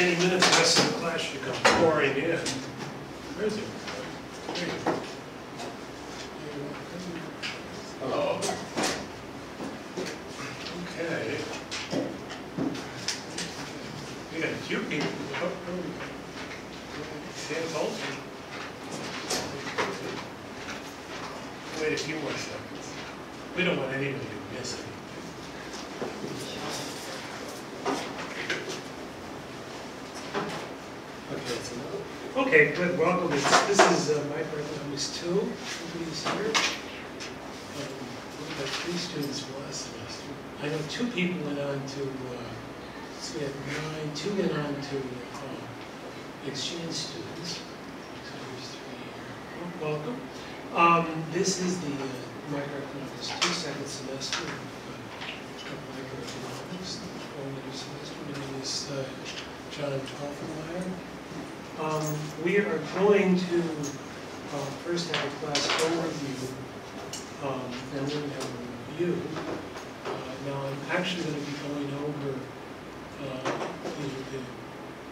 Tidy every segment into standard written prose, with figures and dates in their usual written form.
Any minute the rest of the class should come pouring in. Where is it? There you go. Oh. Okay. We got a few people. Sam Bolton. Wait a few more seconds. We don't want anybody to miss anything. Okay, good. Welcome. This is Microeconomics 2. Everybody's here. We've got 3 students last semester. I know 2 people went on to, so we had 9, 2 went on to exchange students. So there's 3 here. Welcome. This is the Microeconomics 2 second semester of Microeconomics, the fall-winter semester. My name is John Toffenmeyer. We are going to first have a class overview, and then have a review. Now I'm actually going to be going over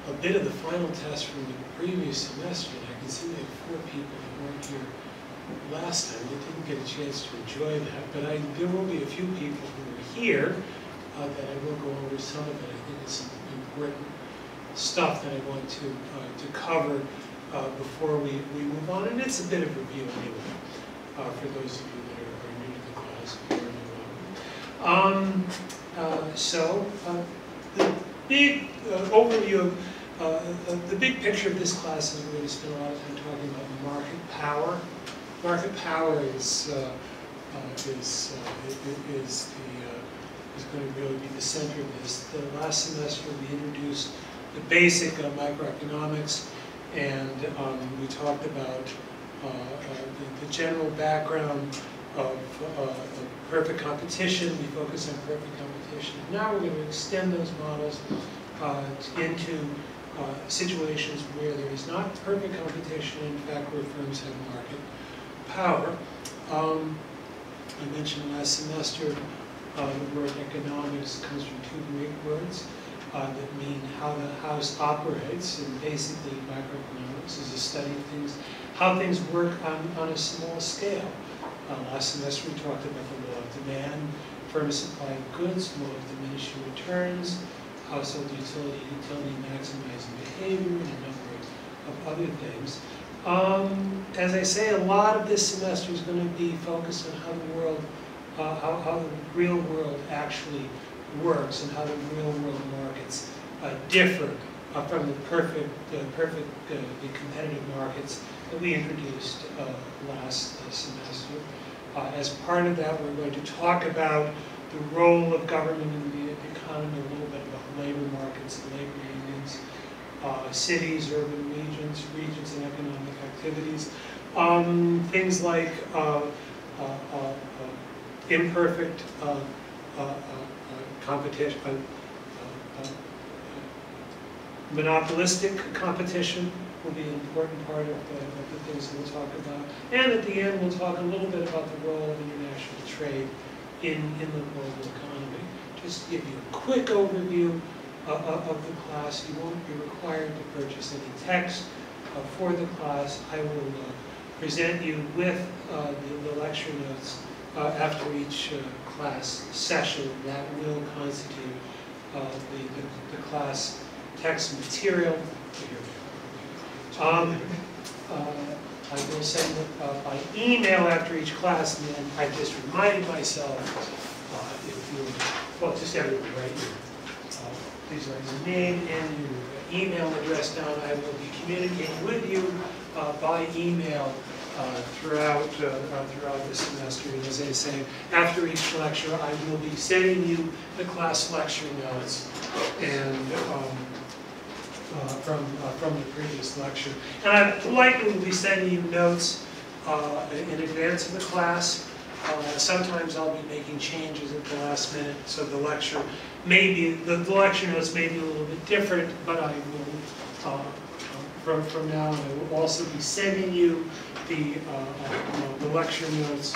a bit of the final test from the previous semester, and I can see we have 4 people who weren't here last time. They didn't get a chance to enjoy that, but there will be a few people who are here that I will go over some of it. I think it's some important stuff that I want to cover before we move on, and it's a bit of review anyway for those of you that are new to the class. The big overview of the big picture of this class is we're going to spend a lot of time talking about market power. Market power is going to really be the center of this. The last semester we introduced the basic microeconomics, and we talked about the general background of perfect competition. We focus on perfect competition. Now we're going to extend those models into situations where there is not perfect competition, in fact where firms have market power. I mentioned last semester the word economics comes from 2 Greek words that mean how the house operates, and basically microeconomics is a study of things, how things work on a small scale. Last semester we talked about the law of demand, firms supplying goods, law of diminishing returns, household utility maximizing behavior, and a number of other things. As I say, a lot of this semester is going to be focused on how the world, how the real world actually works, and how the real world markets differ from the the competitive markets that we introduced last semester. As part of that, we're going to talk about the role of government in the economy, a little bit about labor markets and labor unions, cities, urban regions, and economic activities. Things like imperfect competition, monopolistic competition will be an important part of the things that we'll talk about. And at the end, we'll talk a little bit about the role of international trade in the global economy. Just to give you a quick overview of the class. You won't be required to purchase any text for the class. I will present you with the lecture notes after each class session. That will constitute the class text material. I will send it by email after each class, and then I just reminded myself, if you, well, just everyone, right? Please write your name and your email address down. I will be communicating with you by email throughout the semester. And as I say, after each lecture, I will be sending you the class lecture notes and from the previous lecture. And I likely will be sending you notes in advance of the class. Sometimes I'll be making changes at the last minute, so the lecture the lecture notes may be a little bit different, but I will from now on I will also be sending you the lecture notes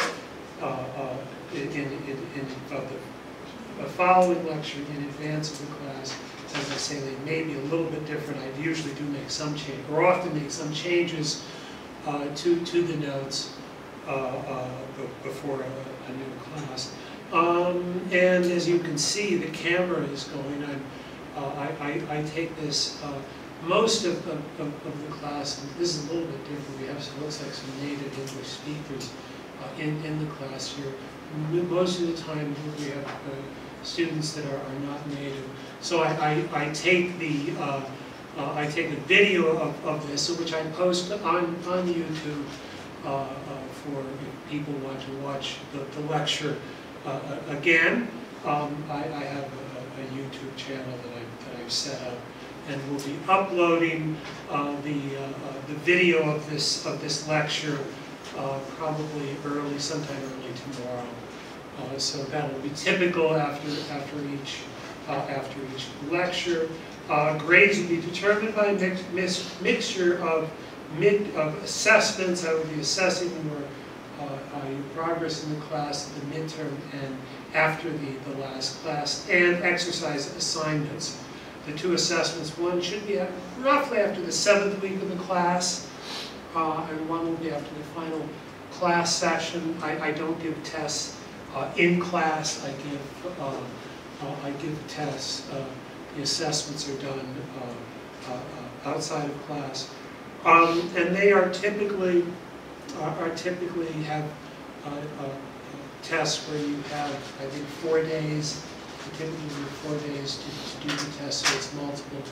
in the following lecture in advance of the class, as I say, they may be a little bit different. I usually do make some change, or often make some changes to the notes before a new class. And as you can see, the camera is going on. I take this most of the class, and this is a little bit different. We have some, looks like some native English speakers in the class here. Most of the time we have students that are not native. So I take a video of this, which I post on YouTube for if people want to watch the lecture again. I have a YouTube channel that I've set up, and we'll be uploading the video of this lecture probably sometime early tomorrow. So that will be typical after each lecture. Grades will be determined by a mixture of assessments. I will be assessing your progress in the class at the midterm and after the last class, and exercise assignments. The two assessments, one should be roughly after the 7th week of the class, and one will be after the final class session. I don't give tests in class. I give tests. The assessments are done outside of class, and they are typically have tests where you have, I think, 4 days. Typically 4 days to do the test, so it's multiple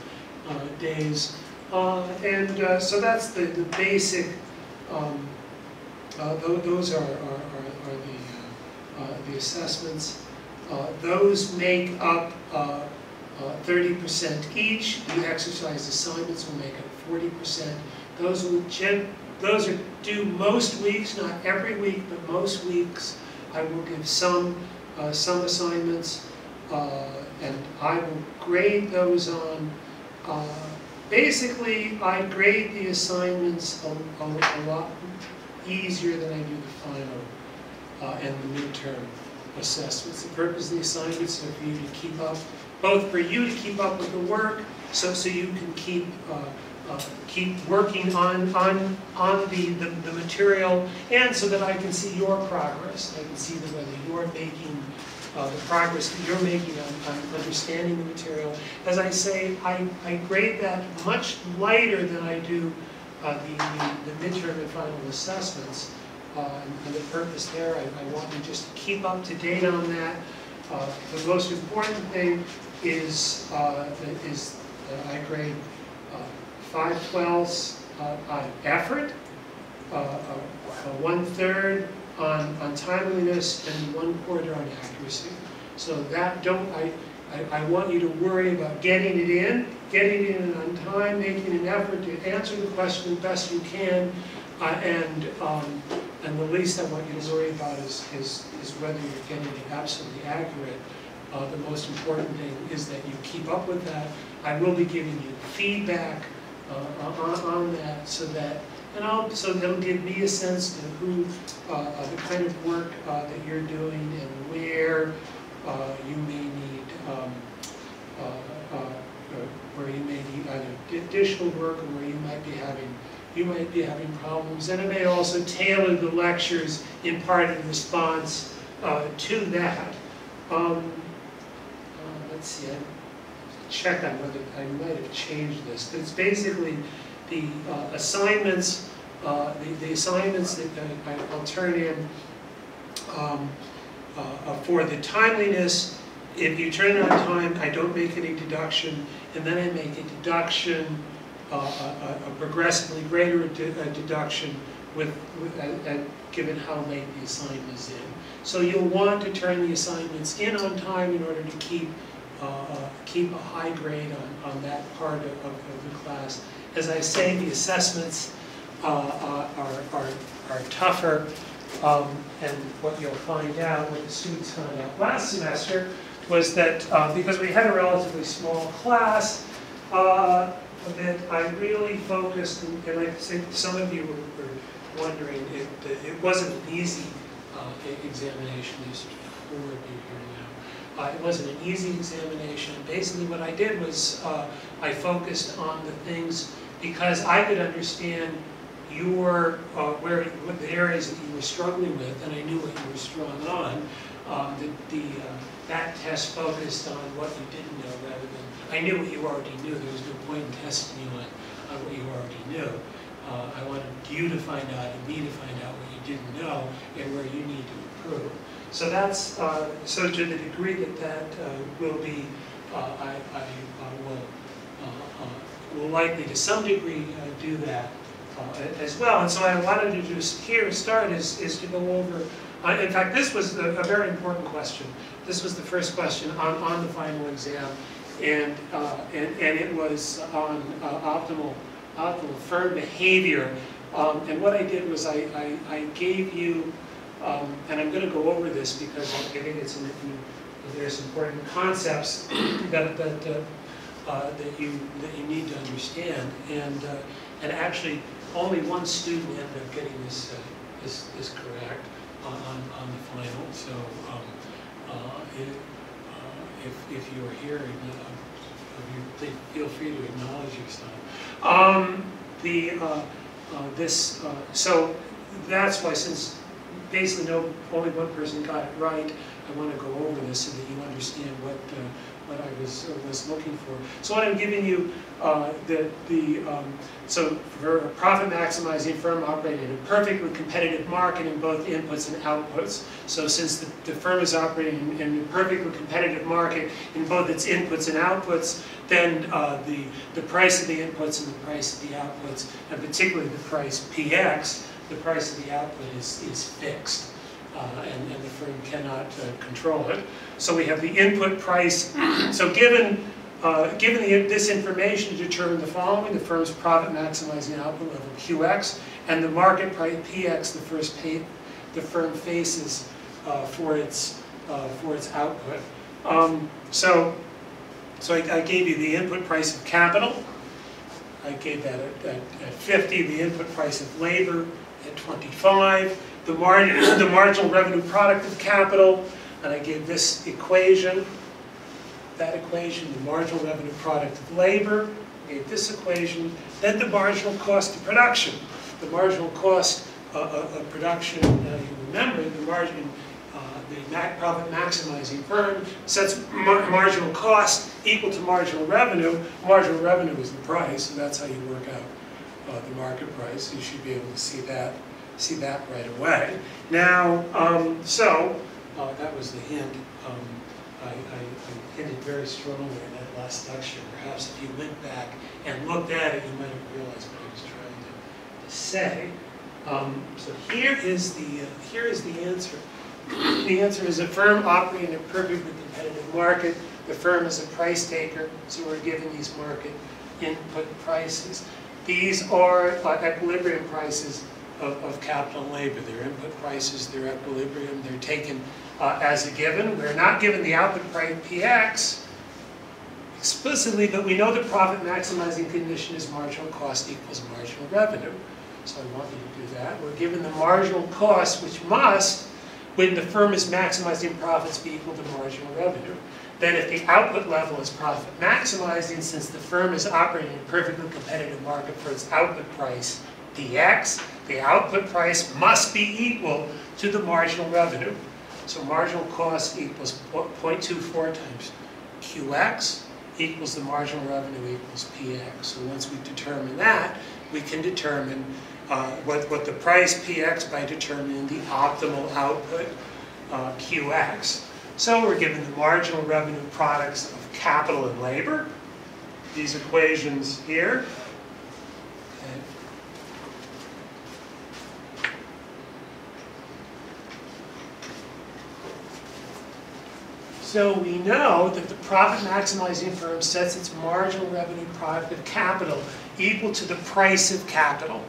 days. So that's the basic. Those are the assessments. Those make up 30% each. The exercise assignments will make up 40%. Those are due most weeks, not every week, but most weeks. I will give some assignments, and I will grade those on. Basically, I grade the assignments a lot easier than I do the final and the midterm assessments. The purpose of the assignments are for you to keep up, both for you to keep up with the work, so you can keep working on the material, and so that I can see your progress. I can see whether you're making the progress that you're making on understanding the material. As I say, I grade that much lighter than I do the midterm and final assessments. And the purpose there, I want you just to keep up to date on that. The most important thing is I grade 5/12 on effort, 1/3 on timeliness, and 1/4 on accuracy. So that I want you to worry about getting it in on time, making an effort to answer the question the best you can, and the least I want you to worry about is whether you're getting it absolutely accurate. The most important thing is that you keep up with that. I will be giving you feedback on that, so it'll give me a sense to the kind of work that you're doing, and where you may need either additional work, or where you might be having problems. And it may also tailor the lectures in part in response to that. Let's see. Check on whether I might have changed this, but it's basically the assignments. The assignments that I'll turn in for the timeliness. If you turn it on time, I don't make any deduction, and then I make a deduction, a progressively greater deduction given how late the assignment is in. So you'll want to turn the assignments in on time in order to keep a high grade on that part of the class. As I say, the assessments are tougher, and what you'll find out, what the students found out last semester, was that because we had a relatively small class, that I really focused, and I think some of you were wondering, it wasn't an easy examination. These forward view here now. It wasn't an easy examination. Basically what I did was I focused on the things because I could understand your, what the areas that you were struggling with, and I knew what you were strong on. That test focused on what you didn't know rather than, I knew what you already knew. There was no point in testing you on what you already knew. I wanted you to find out and me to find out what you didn't know and where you need to improve. So that's, so to the degree that that will be, I will likely to some degree do that as well. And so I wanted to just here start is to go over, in fact this was a very important question. This was the first question on the final exam, and it was on optimal firm behavior. And what I did was I gave you, and I'm going to go over this because I think it's there's important concepts that you need to understand. And actually, only one student ended up getting this correct on the final. So if you are here, feel free to acknowledge yourself. So that's why, since basically only one person got it right, I want to go over this so that you understand what I was looking for. So what I'm giving you, so for a profit maximizing firm operating in a perfectly competitive market in both inputs and outputs. So since the firm is operating in a perfectly competitive market in both its inputs and outputs, then the price of the inputs and the price of the outputs, and particularly the price PX, the price of the output is fixed. And the firm cannot control it. So we have the input price. So given this information to determine the following: the firm's profit maximizing output level QX, and the market price PX the firm faces for its output. So I gave you the input price of capital. I gave that at 50. The input price of labor at 25. The marginal revenue product of capital, and I gave this equation, that equation, the marginal revenue product of labor, I gave this equation, then the marginal cost of production. The marginal cost of production, now you remember, the profit maximizing firm sets marginal cost equal to marginal revenue. Marginal revenue is the price, and that's how you work out the market price. You should be able to see that right away. Now, that was the hint. I hinted very strongly in that last lecture. Perhaps if you went back and looked at it, you might have realized what I was trying to say. So here is the answer. The answer is a firm operating in a perfectly competitive market. The firm is a price taker, so we're given these market input prices. These are equilibrium prices of capital and labor. Their input prices, their equilibrium, they're taken as a given. We're not given the output price PX explicitly, but we know the profit maximizing condition is marginal cost equals marginal revenue. So I want you to do that. We're given the marginal cost, which must, when the firm is maximizing profits, be equal to marginal revenue. Then if the output level is profit maximizing, since the firm is operating in a perfectly competitive market for its output price, DX, the output price must be equal to the marginal revenue. So marginal cost equals 0.24 times QX equals the marginal revenue equals PX. So once we determine that, we can determine what the price PX by determining the optimal output QX. So we're given the marginal revenue products of capital and labor. These equations here. Okay. So we know that the profit maximizing firm sets its marginal revenue product of capital equal to the price of capital.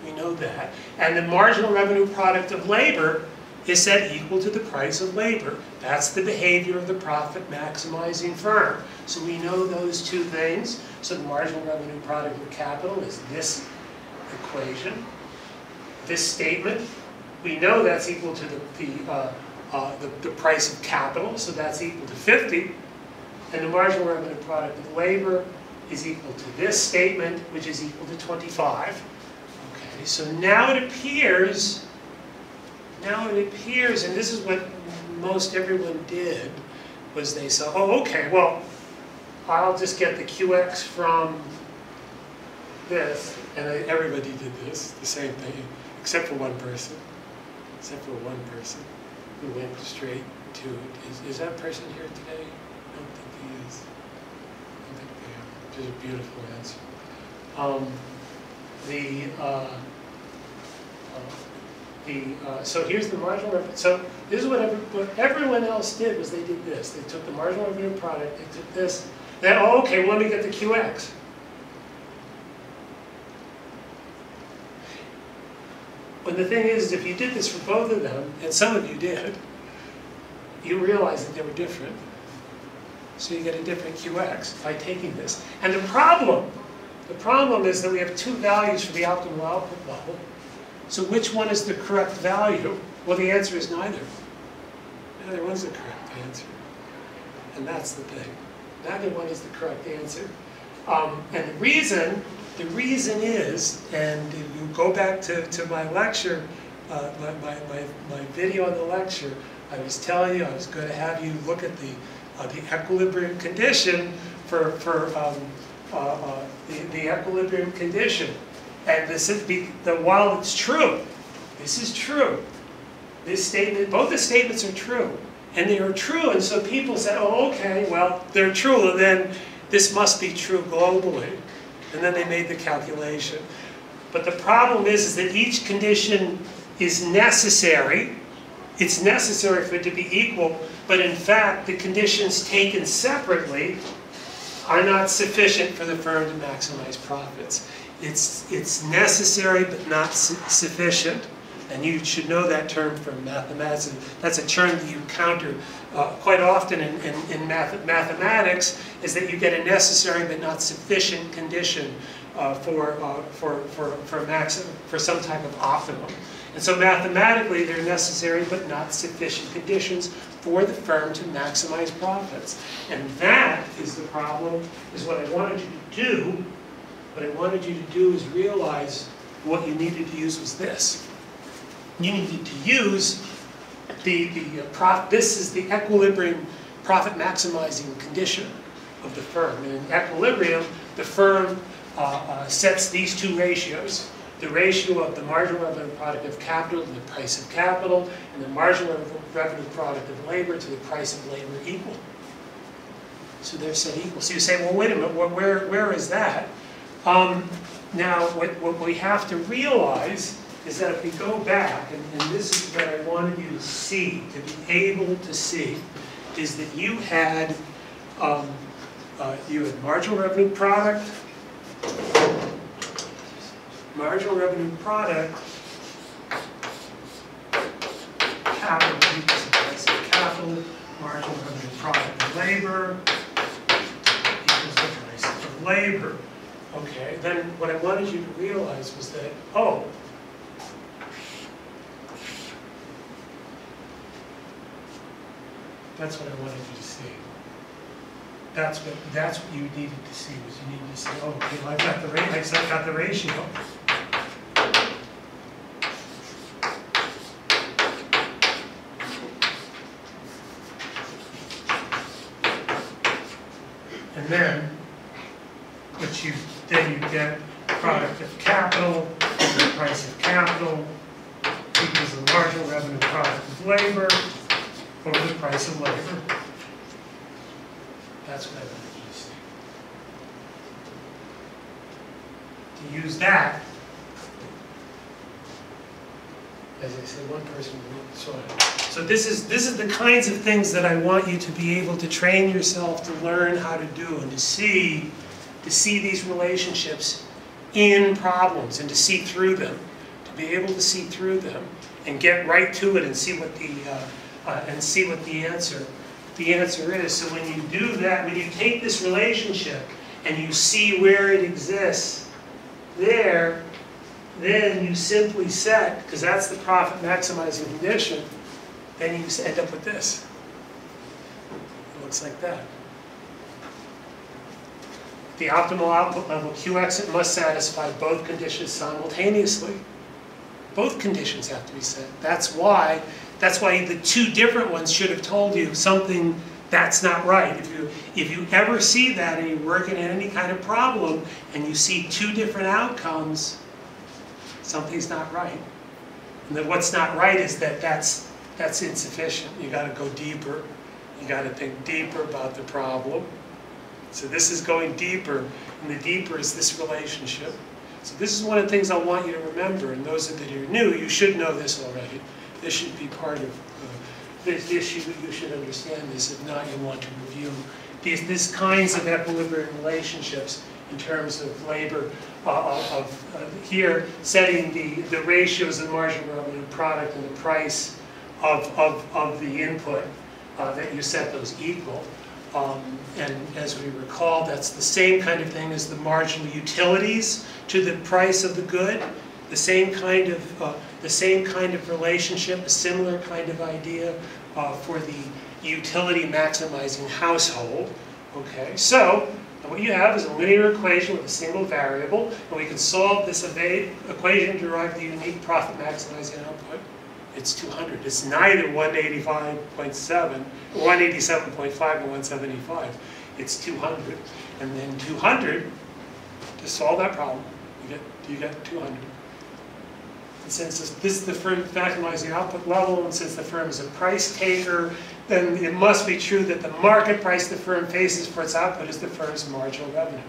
We know that. And the marginal revenue product of labor is set equal to the price of labor. That's the behavior of the profit maximizing firm. So we know those two things. So the marginal revenue product of capital is this equation, this statement. We know that's equal to the the price of capital, so that's equal to 50. And the marginal revenue product of labor is equal to this statement, which is equal to 25. Okay, so now it appears, and this is what most everyone did, was they said, oh, okay, well, I'll just get the QX from this, and everybody did this, the same thing, except for one person, who went straight to it. Is that person here today? I don't think he is. I don't think they are. Which is a beautiful answer. So here's the marginal revenue. So this is what everyone else did, was they did this. They took the marginal revenue product, they took this, then, oh, okay, well, let me get the QX. But the thing is, if you did this for both of them, and some of you did, you realize that they were different. So you get a different QX by taking this. And the problem is that we have two values for the optimal output level. So which one is the correct value? Well, the answer is neither. Neither one's the correct answer. And that's the thing. Neither one is the correct answer. And the reason is, and if you go back to my lecture, my video on the lecture, I was telling you I was going to have you look at the equilibrium condition for the equilibrium condition. And this is while it's true, this is true. This statement, both the statements are true, and they are true. And so people said, "Oh, okay, well, they're true, and then this must be true globally." And then they made the calculation. But the problem is that each condition is necessary. It's necessary for it to be equal, but in fact, the conditions taken separately are not sufficient for the firm to maximize profits. It's necessary, but not sufficient. And you should know that term from mathematics. That's a term that you encounter quite often in mathematics, is that you get a necessary but not sufficient condition for some type of optimum. And so mathematically, they're necessary but not sufficient conditions for the firm to maximize profits. And that is the problem, is what I wanted you to do. What I wanted you to do is realize what you needed to use was this. You needed to use this is the equilibrium profit maximizing condition of the firm. And in equilibrium, the firm sets these two ratios. The ratio of the marginal revenue product of capital to the price of capital, and the marginal revenue product of labor to the price of labor equal. So they're set equal. So you say, well, wait a minute, where is that? Now, what we have to realize is that if we go back, and this is what I wanted you to see, to be able to see, is that you had marginal revenue product, capital equals the price of capital, marginal revenue product of labor equals the price of labor. Okay, then what I wanted you to realize was that, oh, that's what I wanted you to see. That's what you needed to see, was you needed to say, oh, okay, well, I've got the ratio. And then you get product of capital, the price of capital equals the marginal revenue product of labor over the price of labor. That's what I wanted you to see. To use that, as I said, one person saw it. So this is the kinds of things that I want you to be able to train yourself to learn how to do, and to see these relationships in problems, and to see through them, to be able to see through them and get right to it and see what the answer is. So when you do that, when you take this relationship and you see where it exists there, then you simply set, because that's the profit maximizing condition, then you end up with this. It looks like that. The optimal output level Q exit must satisfy both conditions simultaneously. Both conditions have to be set. That's why the two different ones should have told you something that's not right. If you ever see that and you're working in any kind of problem and you see two different outcomes, something's not right. And then what's not right is that's insufficient. You got to go deeper. You got to think deeper about the problem. So this is going deeper, and the deeper is this relationship. So this is one of the things I want you to remember, and those that are new, you should know this already. This should be part of this issue. You should understand this. If not, you want to review these kinds of equilibrium relationships in terms of labor, here setting the ratios of marginal revenue product and the price of the input, that you set those equal. And as we recall, that's the same kind of thing as the marginal utilities to the price of the good. The same kind of relationship, a similar kind of idea for the utility maximizing household. Okay, so what you have is a linear equation with a single variable, and we can solve this equation to derive the unique profit maximizing output. It's 200. It's neither 185.7, 187.5, or 175. It's 200. And then 200, to solve that problem, you get 200. And since this is the firm maximizing output level, and since the firm is a price taker, then it must be true that the market price the firm faces for its output is the firm's marginal revenue.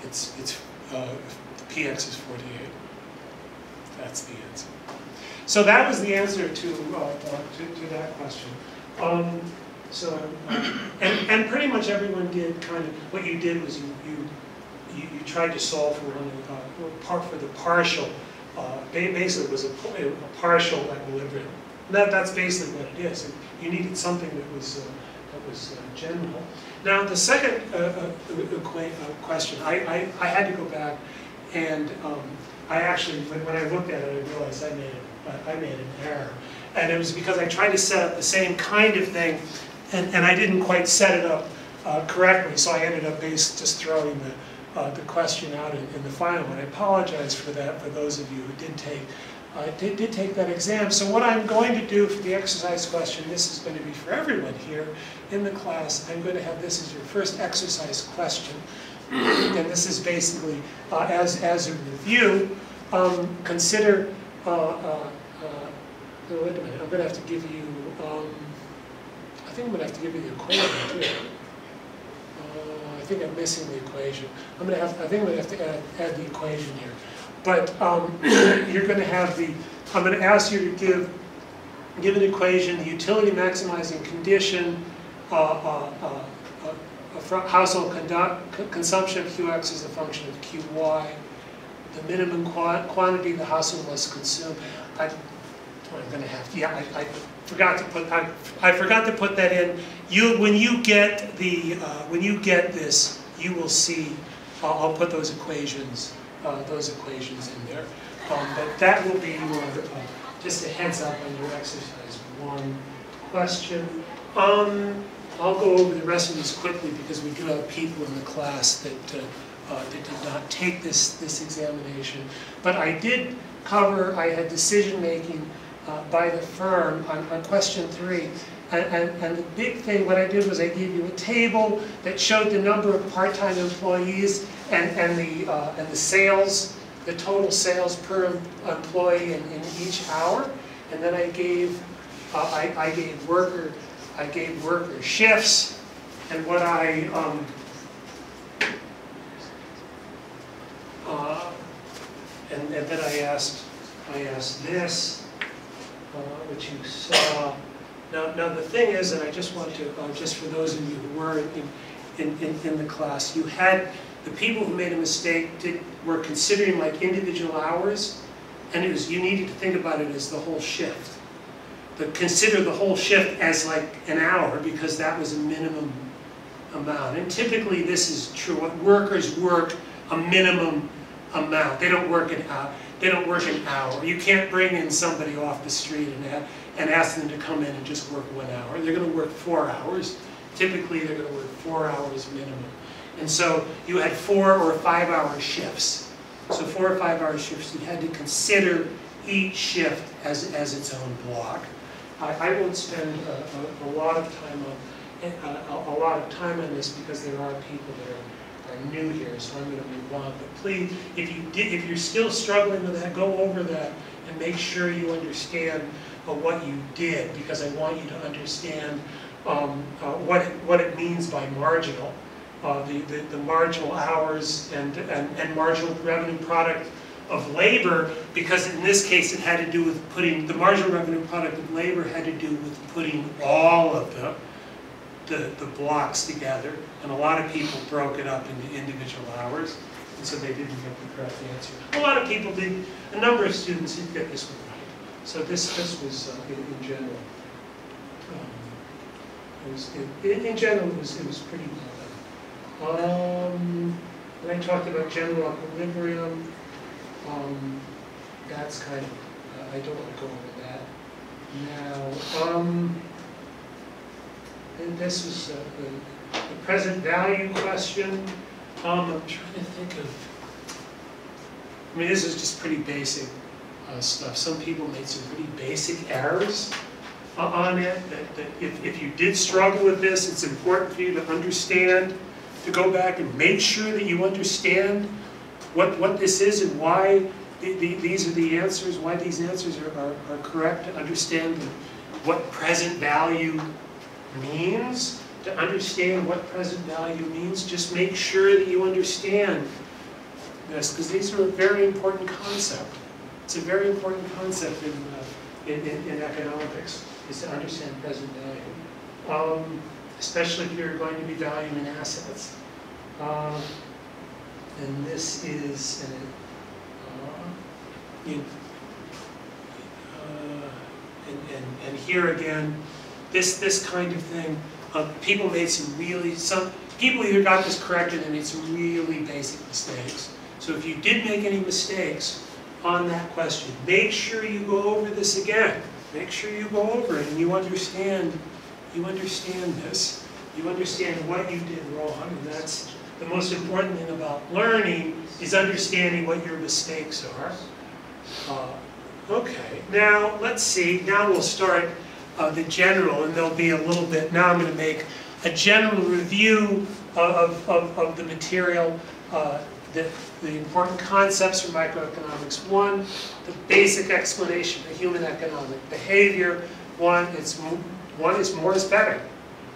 PX is 48. That's the answer. So that was the answer to that question. And pretty much everyone did kind of, what you did was you tried to solve for the partial. Basically, it was a partial equilibrium. That's basically what it is. You needed something that was general. Now the second question, I had to go back, and I actually, when I looked at it, I realized I made an error, and it was because I tried to set up the same kind of thing, and I didn't quite set it up correctly. So I ended up just throwing the question out in the final, and I apologize for that for those of you who did take that exam. So what I'm going to do for the exercise question, this is going to be for everyone here in the class. I'm going to have this as your first exercise question, and this is basically as a review. Consider. Wait a minute. I'm going to have to give you. I think I'm going to have to give you the equation too. I think I'm missing the equation. I think I'm going to have to add the equation here. But you're going to have I'm going to ask you to give an equation, the utility maximizing condition, household consumption of QX is a function of QY, the minimum quantity the household must consume. I'm going to have to, yeah, I forgot to put that in. When you get this, you will see. I'll put those equations in there. But that will be your just a heads up on your exercise 1 question. I'll go over the rest of these quickly because we do have people in the class that did not take this examination. But I did cover. I had decision making by the firm on question 3. And the big thing, what I did was I gave you a table that showed the number of part-time employees and the sales, the total sales per employee in each hour. And then I gave worker shifts, and what and then I asked this, which you saw. Now the thing is, and I just want to, just for those of you who were in the class, you had the people who made a mistake were considering like individual hours, and it was, you needed to think about it as the whole shift. But consider the whole shift as like an hour, because that was a minimum amount. And typically this is true. Workers work a minimum amount. They don't work an hour. You can't bring in somebody off the street and ask them to come in and just work 1 hour. They're going to work 4 hours. Typically, they're going to work 4 hours minimum. And so you had 4 or 5 hour shifts. So 4 or 5 hour shifts, you had to consider each shift as its own block. I won't spend a lot of time on this because there are people that are new here, so I'm going to move on. But please, if you're still struggling with that, go over that and make sure you understand what you did, because I want you to understand what it means by marginal. The marginal hours and marginal revenue product of labor, because in this case it had to do with putting, the marginal revenue product of labor had to do with putting all of the blocks together, and a lot of people broke it up into individual hours, and so they didn't get the correct answer. A lot of people did, a number of students did get this one right. So this was in general. In general, it was pretty well done. When I talked about general equilibrium, that's kind of, I don't want to go over that now. And this was the present value question. I'm trying to think of, I mean, this is just pretty basic stuff. Some people made some pretty basic errors on it, that if you did struggle with this, it's important for you to understand, to go back and make sure that you understand what this is and why these are the answers, why these answers are correct, to understand what present value means. To understand what present value means, just make sure that you understand this, because these are a very important concept. It's a very important concept in economics, is to understand present value, especially if you're going to be valuing assets. And this is and here again, this kind of thing. People made some people either got this corrected and made some really basic mistakes. So if you did make any mistakes on that question, make sure you go over this again. Make sure you go over it and you understand this. You understand what you did wrong, and that's the most important thing about learning, is understanding what your mistakes are. Okay, now let's see. Now we'll start the general, and there'll be a little bit. Now I'm going to make a general review of the material, the important concepts from microeconomics. One, the basic explanation of human economic behavior. One is more is better.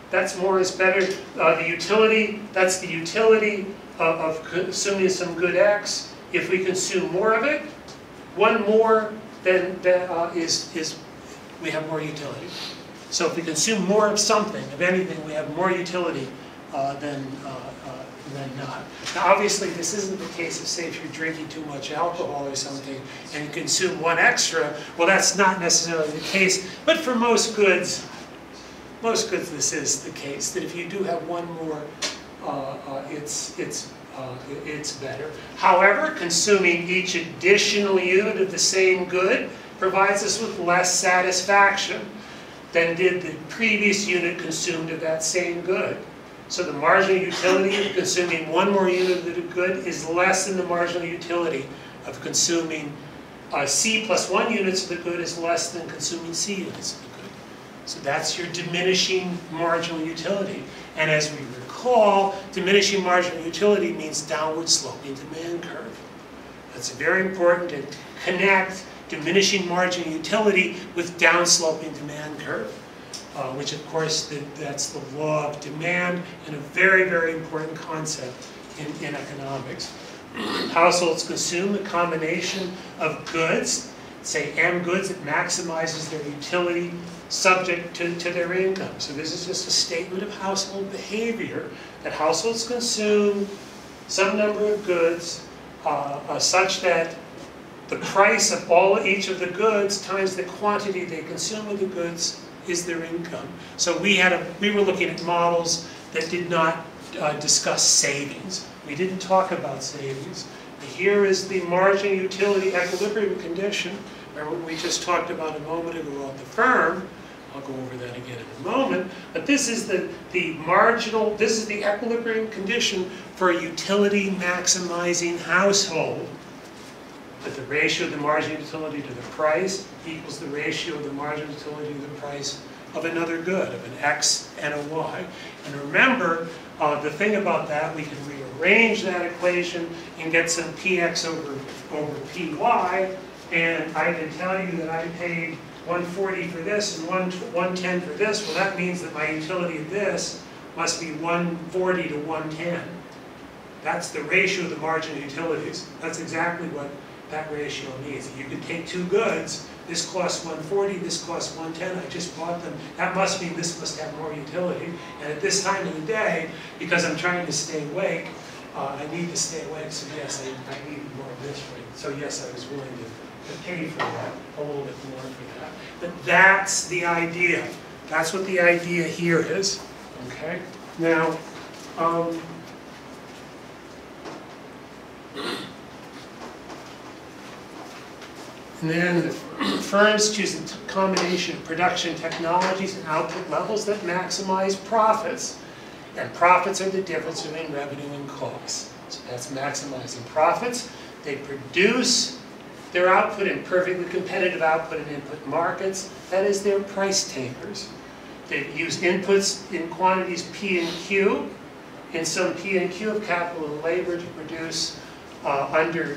That's more is better. The utility, that's the utility of consuming some good X. If we consume more of it, one more, then we have more utility. So if we consume more of something, of anything, we have more utility than not. Now obviously this isn't the case of, say, if you're drinking too much alcohol or something and you consume one extra, well, that's not necessarily the case. But for most goods this is the case, that if you do have one more, it's better. However, consuming each additional unit of the same good provides us with less satisfaction than did the previous unit consumed of that same good. So the marginal utility of consuming one more unit of the good is less than the marginal utility of consuming C plus 1 units of the good is less than consuming C units of the good. So that's your diminishing marginal utility. And as we recall, diminishing marginal utility means downward sloping demand curve. That's very important to connect diminishing marginal utility with downsloping demand curve, which of course that's the law of demand, and a very, very important concept in economics. Households consume a combination of goods, say M goods, that maximizes their utility subject to their income. So this is just a statement of household behavior, that households consume some number of goods such that the price of each of the goods times the quantity they consume of the goods is their income. So we were looking at models that did not discuss savings. We didn't talk about savings. Here is the marginal utility equilibrium condition. Remember what we just talked about a moment ago at the firm? I'll go over that again in a moment. But this is the marginal, this is the equilibrium condition for a utility maximizing household. That the ratio of the marginal utility to the price equals the ratio of the marginal utility to the price of another good, of an X and a Y. And remember, the thing about that, we can rearrange that equation and get some Px over Py, and I can tell you that I paid 140 for this and 110 for this. Well, that means that my utility of this must be 140 to 110. That's the ratio of the marginal utilities. That's exactly what that ratio means. You could take two goods, this costs 140, this costs 110, I just bought them. That must mean this must have more utility. And at this time of the day, because I'm trying to stay awake, I need to stay awake, so yes, I need more of this rate. So yes, I was willing to pay for that, a little bit more for that. But that's the idea. That's what the idea here is. Okay? Now, and then the firms choose a combination of production technologies and output levels that maximize profits. And profits are the difference between revenue and costs. So that's maximizing profits. They produce their output in perfectly competitive output and input markets. That is, they're price takers. They use inputs in quantities P and Q, in some P and Q of capital and labor to produce under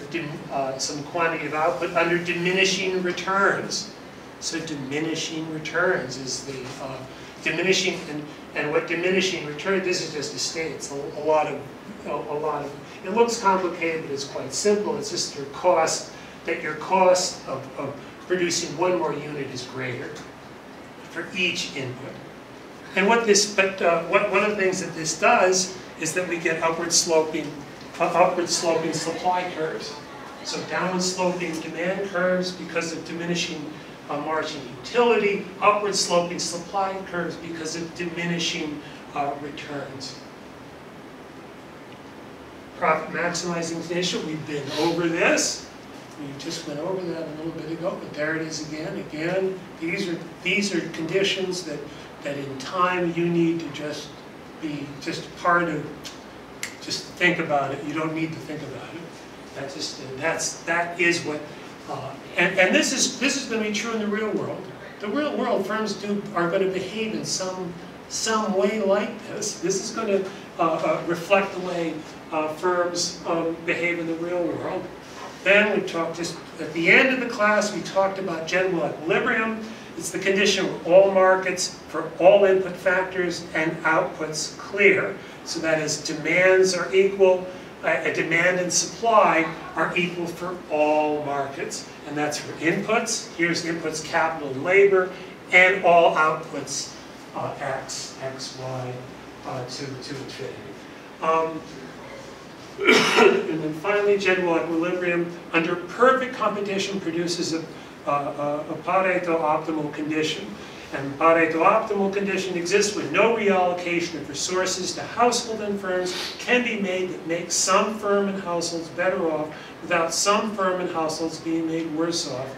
some quantity of output under diminishing returns. So diminishing returns is the diminishing, and what diminishing return, this is just a state, it's a lot of, it looks complicated, but it's quite simple. It's just your cost, that your cost of producing one more unit is greater for each input. And what this, one of the things that this does is that we get upward sloping supply curves. So downward sloping demand curves because of diminishing margin utility, upward sloping supply curves because of diminishing returns. Profit maximizing condition, we've been over this. We just went over that a little bit ago, but there it is again. Again, these are conditions that in time you need to just be part of. Just think about it. You don't need to think about it. That is what. And this is going to be true in the real world. The real world, firms are going to behave in some way like this. This is going to reflect the way firms behave in the real world. Then we talked, just at the end of the class, we talked about general equilibrium. It's the condition where all markets for all input factors and outputs clear. So that is, demands are equal, demand and supply are equal for all markets. And that's for inputs. Here's inputs, capital and labor, and all outputs, X, Y, to infinity. And then finally, general equilibrium under perfect competition produces a Pareto optimal condition. And Pareto optimal condition exists when no reallocation of resources to household and firms can be made that makes some firm and households better off without some firm and households being made worse off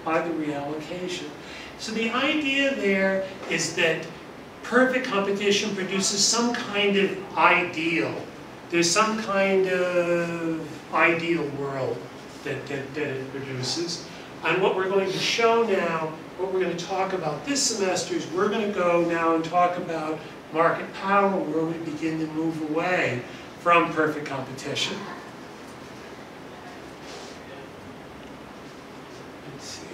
by the reallocation. So the idea there is that perfect competition produces some kind of ideal. There's some kind of ideal world that it produces. And what we're going to show now, what we're going to talk about this semester is we're going to go now and talk about market power, where we begin to move away from perfect competition. Let's see.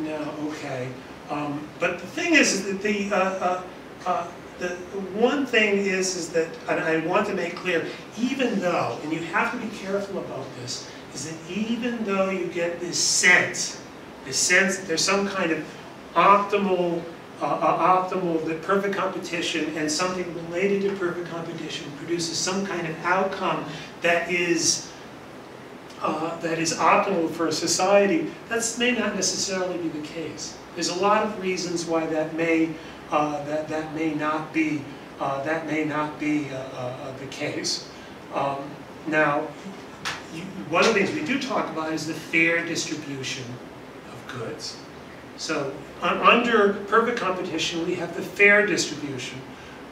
Now, okay. But the thing is that the one thing is that, and I want to make clear, even though, and you have to be careful about this, is that even though you get this sense that there's some kind of optimal, that perfect competition and something related to perfect competition produces some kind of outcome that is optimal for a society, that may not necessarily be the case. There's a lot of reasons why that may not be the case. Now, one of the things we do talk about is the fair distribution of goods. So under perfect competition, we have the fair distribution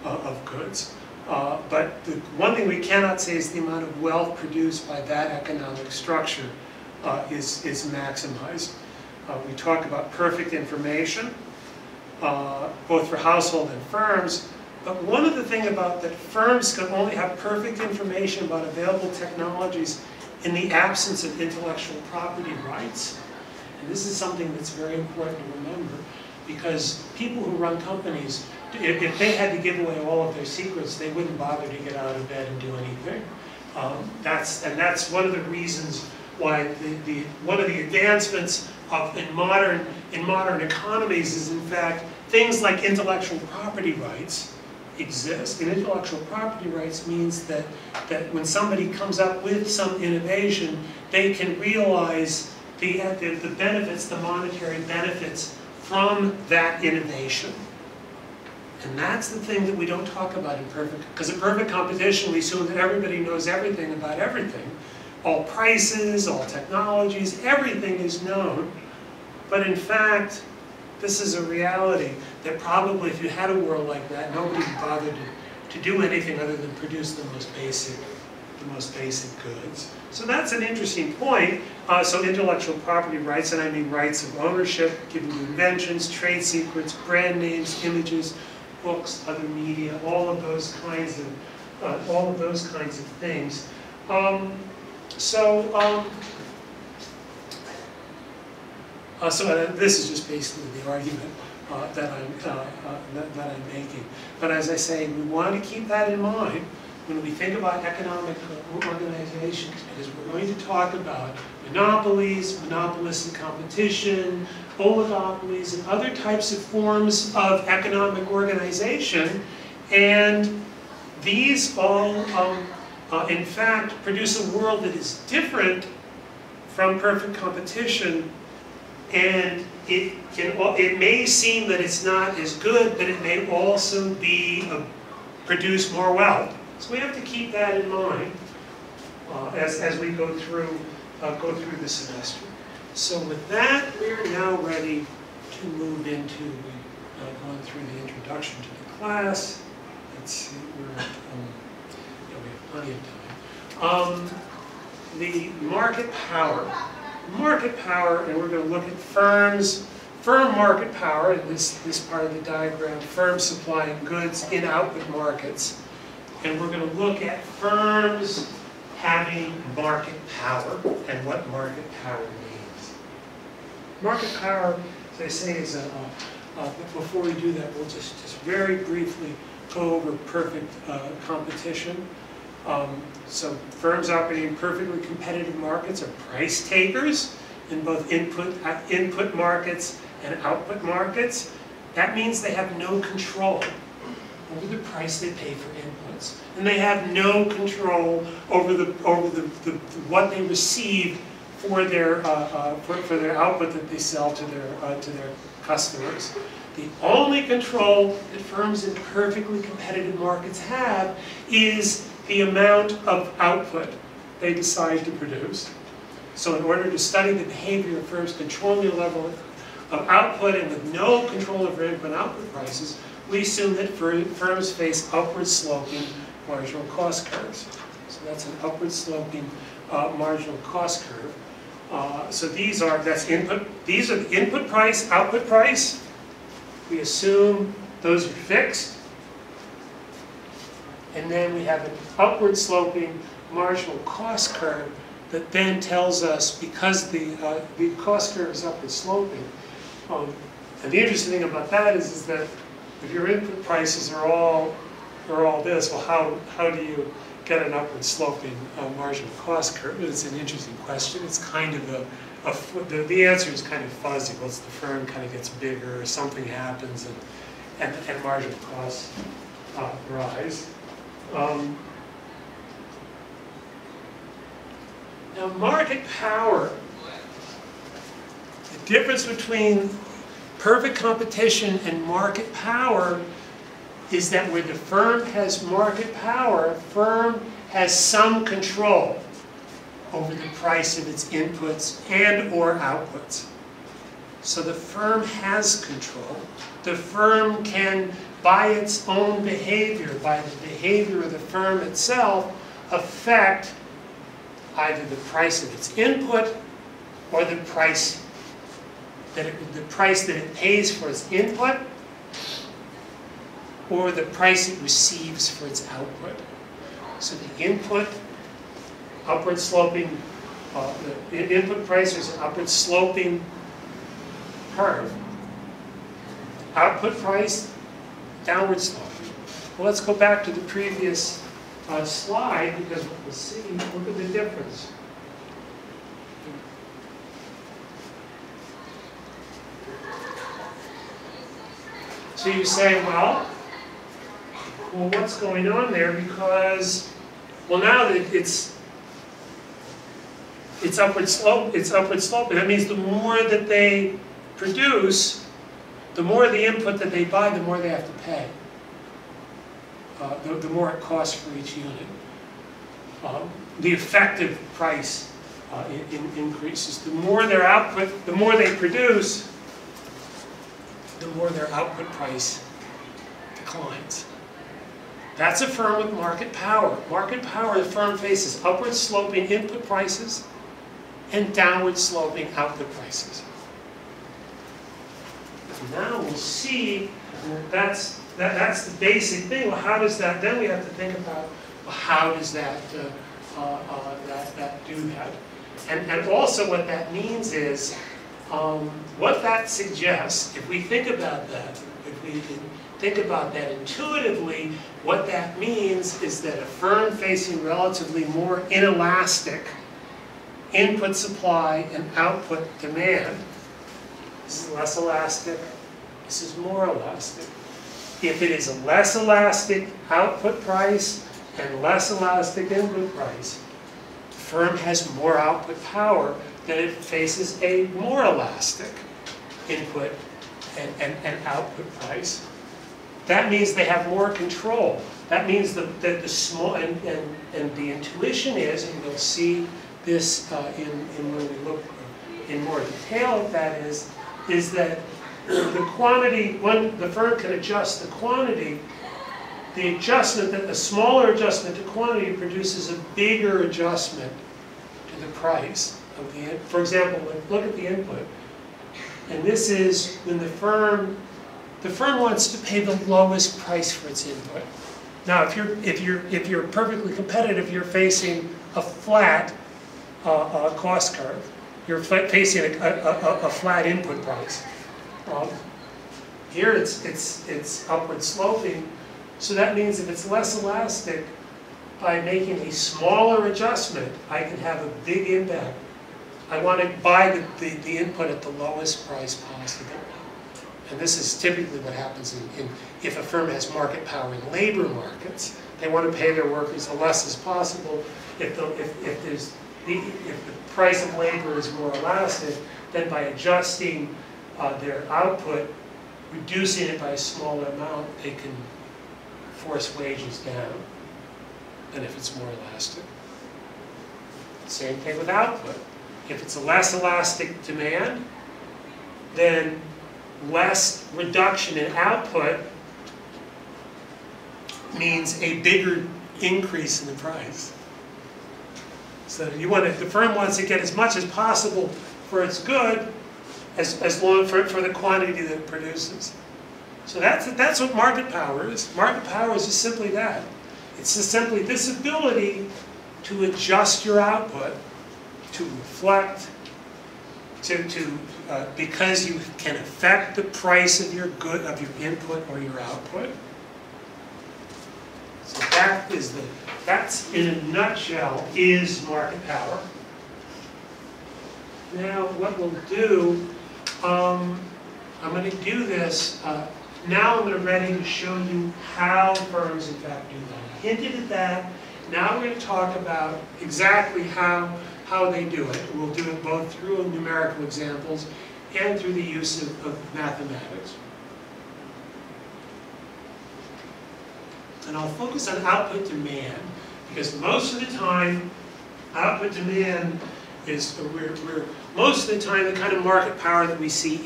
of goods. But the one thing we cannot say is the amount of wealth produced by that economic structure is maximized. We talk about perfect information, both for household and firms. But one of the things about that firms can only have perfect information about available technologies in the absence of intellectual property rights. And this is something that's very important to remember, because people who run companies, if they had to give away all of their secrets, they wouldn't bother to get out of bed and do anything. That's one of the reasons why one of the advancements in modern economies is, in fact, things like intellectual property rights exist. And intellectual property rights means that when somebody comes up with some innovation, they can realize the benefits, the monetary benefits from that innovation. And that's the thing that we don't talk about in perfect, because in perfect competition we assume that everybody knows everything about everything. All prices, all technologies, everything is known. But in fact, this is a reality that probably if you had a world like that, nobody would bother to do anything other than produce the most basic goods. So that's an interesting point. So intellectual property rights, and I mean rights of ownership, given to inventions, trade secrets, brand names, images, books, other media, all of those kinds of things. This is just basically the argument that I'm making. But as I say, we want to keep that in mind when we think about economic organizations, because we're going to talk about monopolies, monopolistic competition, oligopolies, and other types of forms of economic organization. And these all, in fact, produce a world that is different from perfect competition. And it may seem that it's not as good, but it may also produce more wealth. So we have to keep that in mind as we go through the semester. So with that, we're now ready to move into going through the introduction to the class. Let's see, we have plenty of time. The market power. Market power, and we're going to look at firm market power in this part of the diagram, firms supplying goods in output markets. And we're going to look at firms having market power and what market power means. Market power, as I say, is before we do that, we'll just very briefly go over perfect competition. So firms operating in perfectly competitive markets are price takers in both input markets and output markets. That means they have no control over the price they pay for inputs, and they have no control over what they receive for their output that they sell to their customers. The only control that firms in perfectly competitive markets have is the amount of output they decide to produce. So in order to study the behavior of firms controlling the level of output and with no control over input and output prices, we assume that firms face upward sloping marginal cost curves. So that's an upward sloping marginal cost curve. So these are the input price, output price. We assume those are fixed. And then we have an upward sloping marginal cost curve that then tells us, because the cost curve is upward sloping, and the interesting thing about that is that if your input prices are all this, well, how do you get an upward sloping marginal cost curve? It's an interesting question. It's kind of the answer is kind of fuzzy. Once the firm kind of gets bigger, or something happens, and marginal costs rise. Now, market power, the difference between perfect competition and market power is that where the firm has market power, firm has some control over the price of its inputs and or outputs. So the firm has control. The firm can, by its own behavior, by the behavior of the firm itself, affect either the price of its input or the price that it pays for its input, or the price it receives for its output. So the input, upward sloping, the input price is an upward sloping curve. Output price, downward sloping. Well, let's go back to the previous slide, because what we'll see, look at the difference. So you say, well, what's going on there? Because, well, now that it's upward sloping. That means the more that they produce, the more the input that they buy, the more they have to pay. The more it costs for each unit. The effective price increases. The more their output, the more they produce, the more their output price declines. That's a firm with market power. Market power, the firm faces upward sloping input prices and downward sloping output prices. Now we'll see that's the basic thing. Well, how does that? Then we have to think about, well, how does that do that? And also what that means is, what that suggests, if we think about that, intuitively, what that means is that a firm facing relatively more inelastic input supply and output demand, this is less elastic, this is more elastic. If it is a less elastic output price and less elastic input price, the firm has more output power than it faces a more elastic input and output price. That means they have more control. That means that the small, and the intuition is, and we'll see this when we look in more detail at that, is that the quantity, when the firm can adjust the quantity, the adjustment, a smaller adjustment to quantity produces a bigger adjustment to the price of the, for example, look at the input. And this is when the firm wants to pay the lowest price for its input. Now, if you're perfectly competitive, you're facing a flat cost curve. You're facing a flat input price. Here it's upward sloping, so that means if it's less elastic, by making a smaller adjustment, I can have a big impact. I want to buy the input at the lowest price possible. And this is typically what happens if a firm has market power in labor markets. They want to pay their workers the less as possible. If the price of labor is more elastic, then by adjusting their output, reducing it by a smaller amount, they can force wages down than if it's more elastic. Same thing with output. If it's a less elastic demand, then less reduction in output means a bigger increase in the price. So the firm wants to get as much as possible for its good, as long for the quantity that it produces. So that's what market power is. Market power is just simply that. It's just simply this ability to adjust your output to reflect, because you can affect the price of your good, of your input or your output. So that's in a nutshell is market power. Now what we'll do, I'm going to do this. Now I'm ready to show you how firms in fact do that. I hinted at that. Now we're going to talk about exactly how they do it. We'll do it both through numerical examples and through the use of mathematics. And I'll focus on output demand, because most of the time Output demand is, we're most of the time, the kind of market power that we see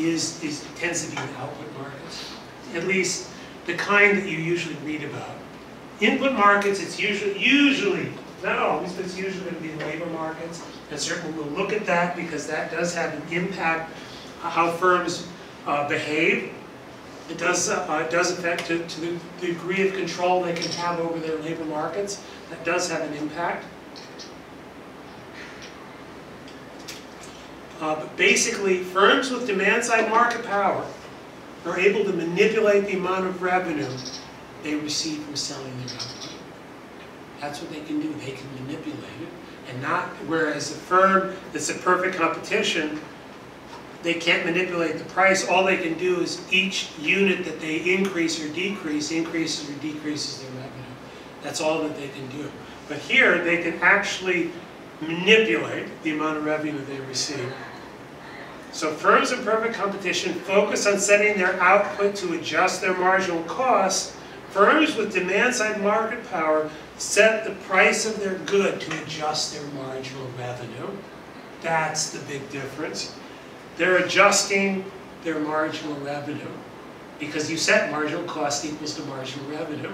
tends to be in output markets. At least the kind that you usually read about. Input markets, it's usually, not always, but it's usually going to be labor markets. And certainly we'll look at that because that does have an impact on how firms behave. It does affect to the degree of control they can have over their labor markets. That does have an impact. But basically, firms with demand-side market power are able to manipulate the amount of revenue they receive from selling their output. That's what they can do. They can manipulate it. And not, whereas a firm that's a perfect competition, they can't manipulate the price. All they can do is each unit that they increase or decrease, increases or decreases their revenue. That's all that they can do. But here, they can actually manipulate the amount of revenue they receive. So firms in perfect competition focus on setting their output to adjust their marginal costs. Firms with demand-side market power set the price of their good to adjust their marginal revenue. That's the big difference. They're adjusting their marginal revenue because you set marginal cost equals to marginal revenue,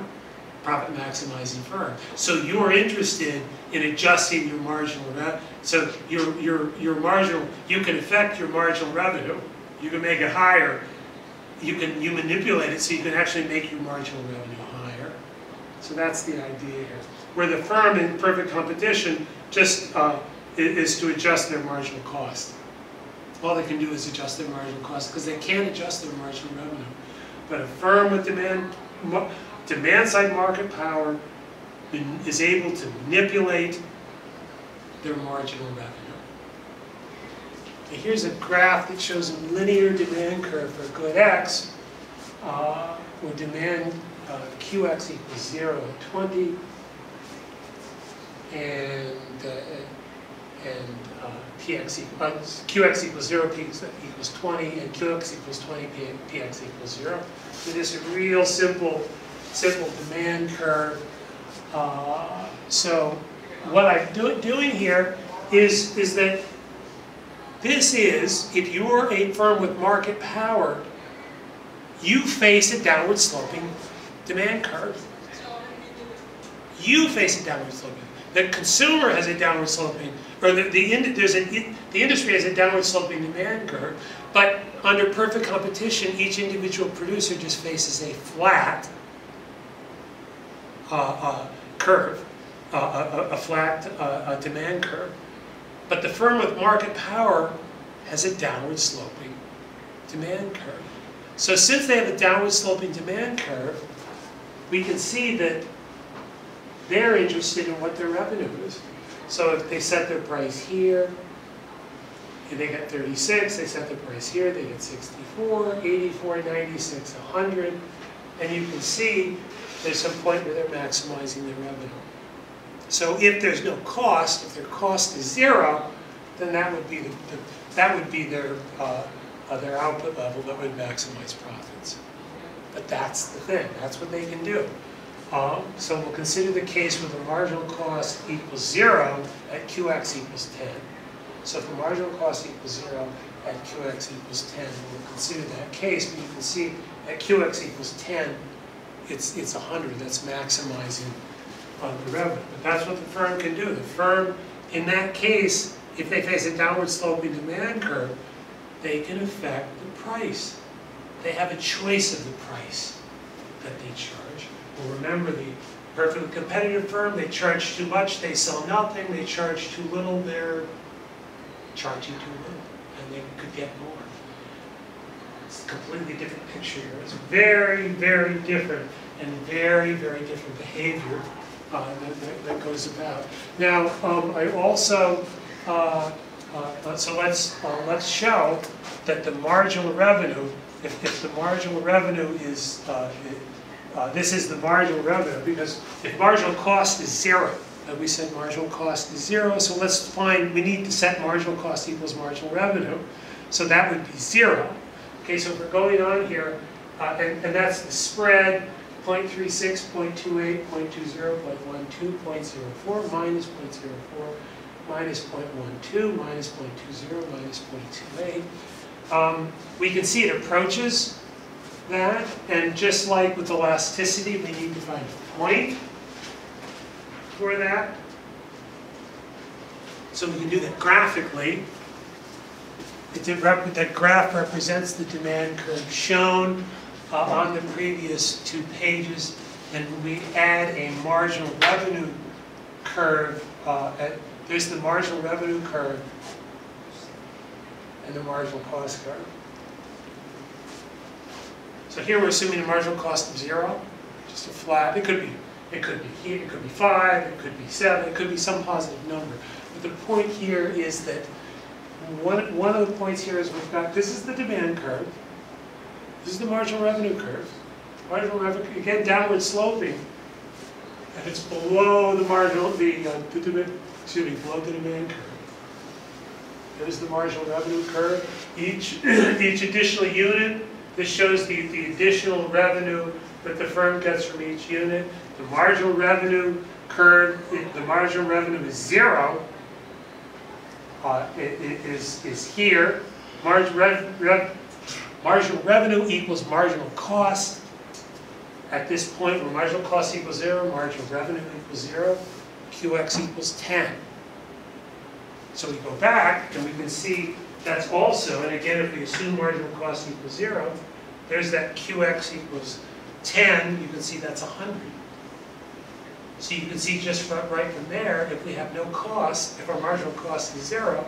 profit maximizing firm. So you're interested in adjusting your marginal revenue. So your marginal, you can affect your marginal revenue. You can make it higher. You manipulate it so you can actually make your marginal revenue higher. So that's the idea here. Where the firm in perfect competition just is to adjust their marginal cost. All they can do is adjust their marginal cost because they can't adjust their marginal revenue. But a firm with demand-side market power is able to manipulate their marginal revenue. Okay, here's a graph that shows a linear demand curve for good X, where demand Qx equals 0 at 20, and Qx equals 0, Px equals 20, and Qx equals 20, Px equals 0. So this is a real simple demand curve. So what I'm doing here is that this is, if you're a firm with market power, you face a downward sloping demand curve. You face a downward sloping. The consumer has a downward sloping, or the industry has a downward sloping demand curve, but under perfect competition, each individual producer just faces a flat curve, a flat demand curve. But the firm with market power has a downward sloping demand curve. So since they have a downward sloping demand curve, we can see that they're interested in what their revenue is. So if they set their price here, and they get 36, they set their price here, they get 64, 84, 96, 100, and you can see there's some point where they're maximizing their revenue. So if there's no cost, if their cost is 0, then that would be their output level that would maximize profits. But that's the thing. That's what they can do. So we'll consider the case where the marginal cost equals 0 at Qx equals 10. So if the marginal cost equals 0 at Qx equals 10, we'll consider that case. But you can see at Qx equals 10, it's 100. That's maximizing the revenue. But that's what the firm can do. The firm, in that case, if they face a downward sloping demand curve, they can affect the price. They have a choice of the price that they charge. Well, remember, the perfectly competitive firm, they charge too much, they sell nothing. They charge too little, they're charging too little, and they could get more. It's a completely different picture here. It's very, very different, and very, very different behavior that goes about. Now, I also, so let's show that the marginal revenue, if the marginal revenue is, this is the marginal revenue, because if marginal cost is 0, we said marginal cost is 0, so let's find, we need to set marginal cost equals marginal revenue, so that would be 0. Okay, so if we're going on here, and that's the spread, 0.36, 0.28, 0.20, 0.12, 0.04, minus 0.04, minus 0.12, minus 0.20, minus 0.28. We can see it approaches that, and just like with elasticity, we need to find a point for that. So we can do that graphically. That graph represents the demand curve shown on the previous 2 pages, and we add a marginal revenue curve. There's the marginal revenue curve and the marginal cost curve. So here we're assuming a marginal cost of 0, just a flat. It could be here, it could be 5, it could be 7, it could be some positive number. But the point here is that one of the points here is we've got, this is the demand curve, this is the marginal revenue curve. Marginal revenue, again, downward sloping, and it's below the marginal, below the demand curve. There's the marginal revenue curve. Each additional unit, this shows the additional revenue that the firm gets from each unit. The marginal revenue curve, the marginal revenue is 0. It is here. Marginal revenue equals marginal cost. At this point, where marginal cost equals 0, marginal revenue equals 0, QX equals 10. So we go back and we can see that's also, and again, if we assume marginal cost equals 0, there's that QX equals 10, you can see that's 100. So you can see just right from there, if we have no cost, if our marginal cost is 0,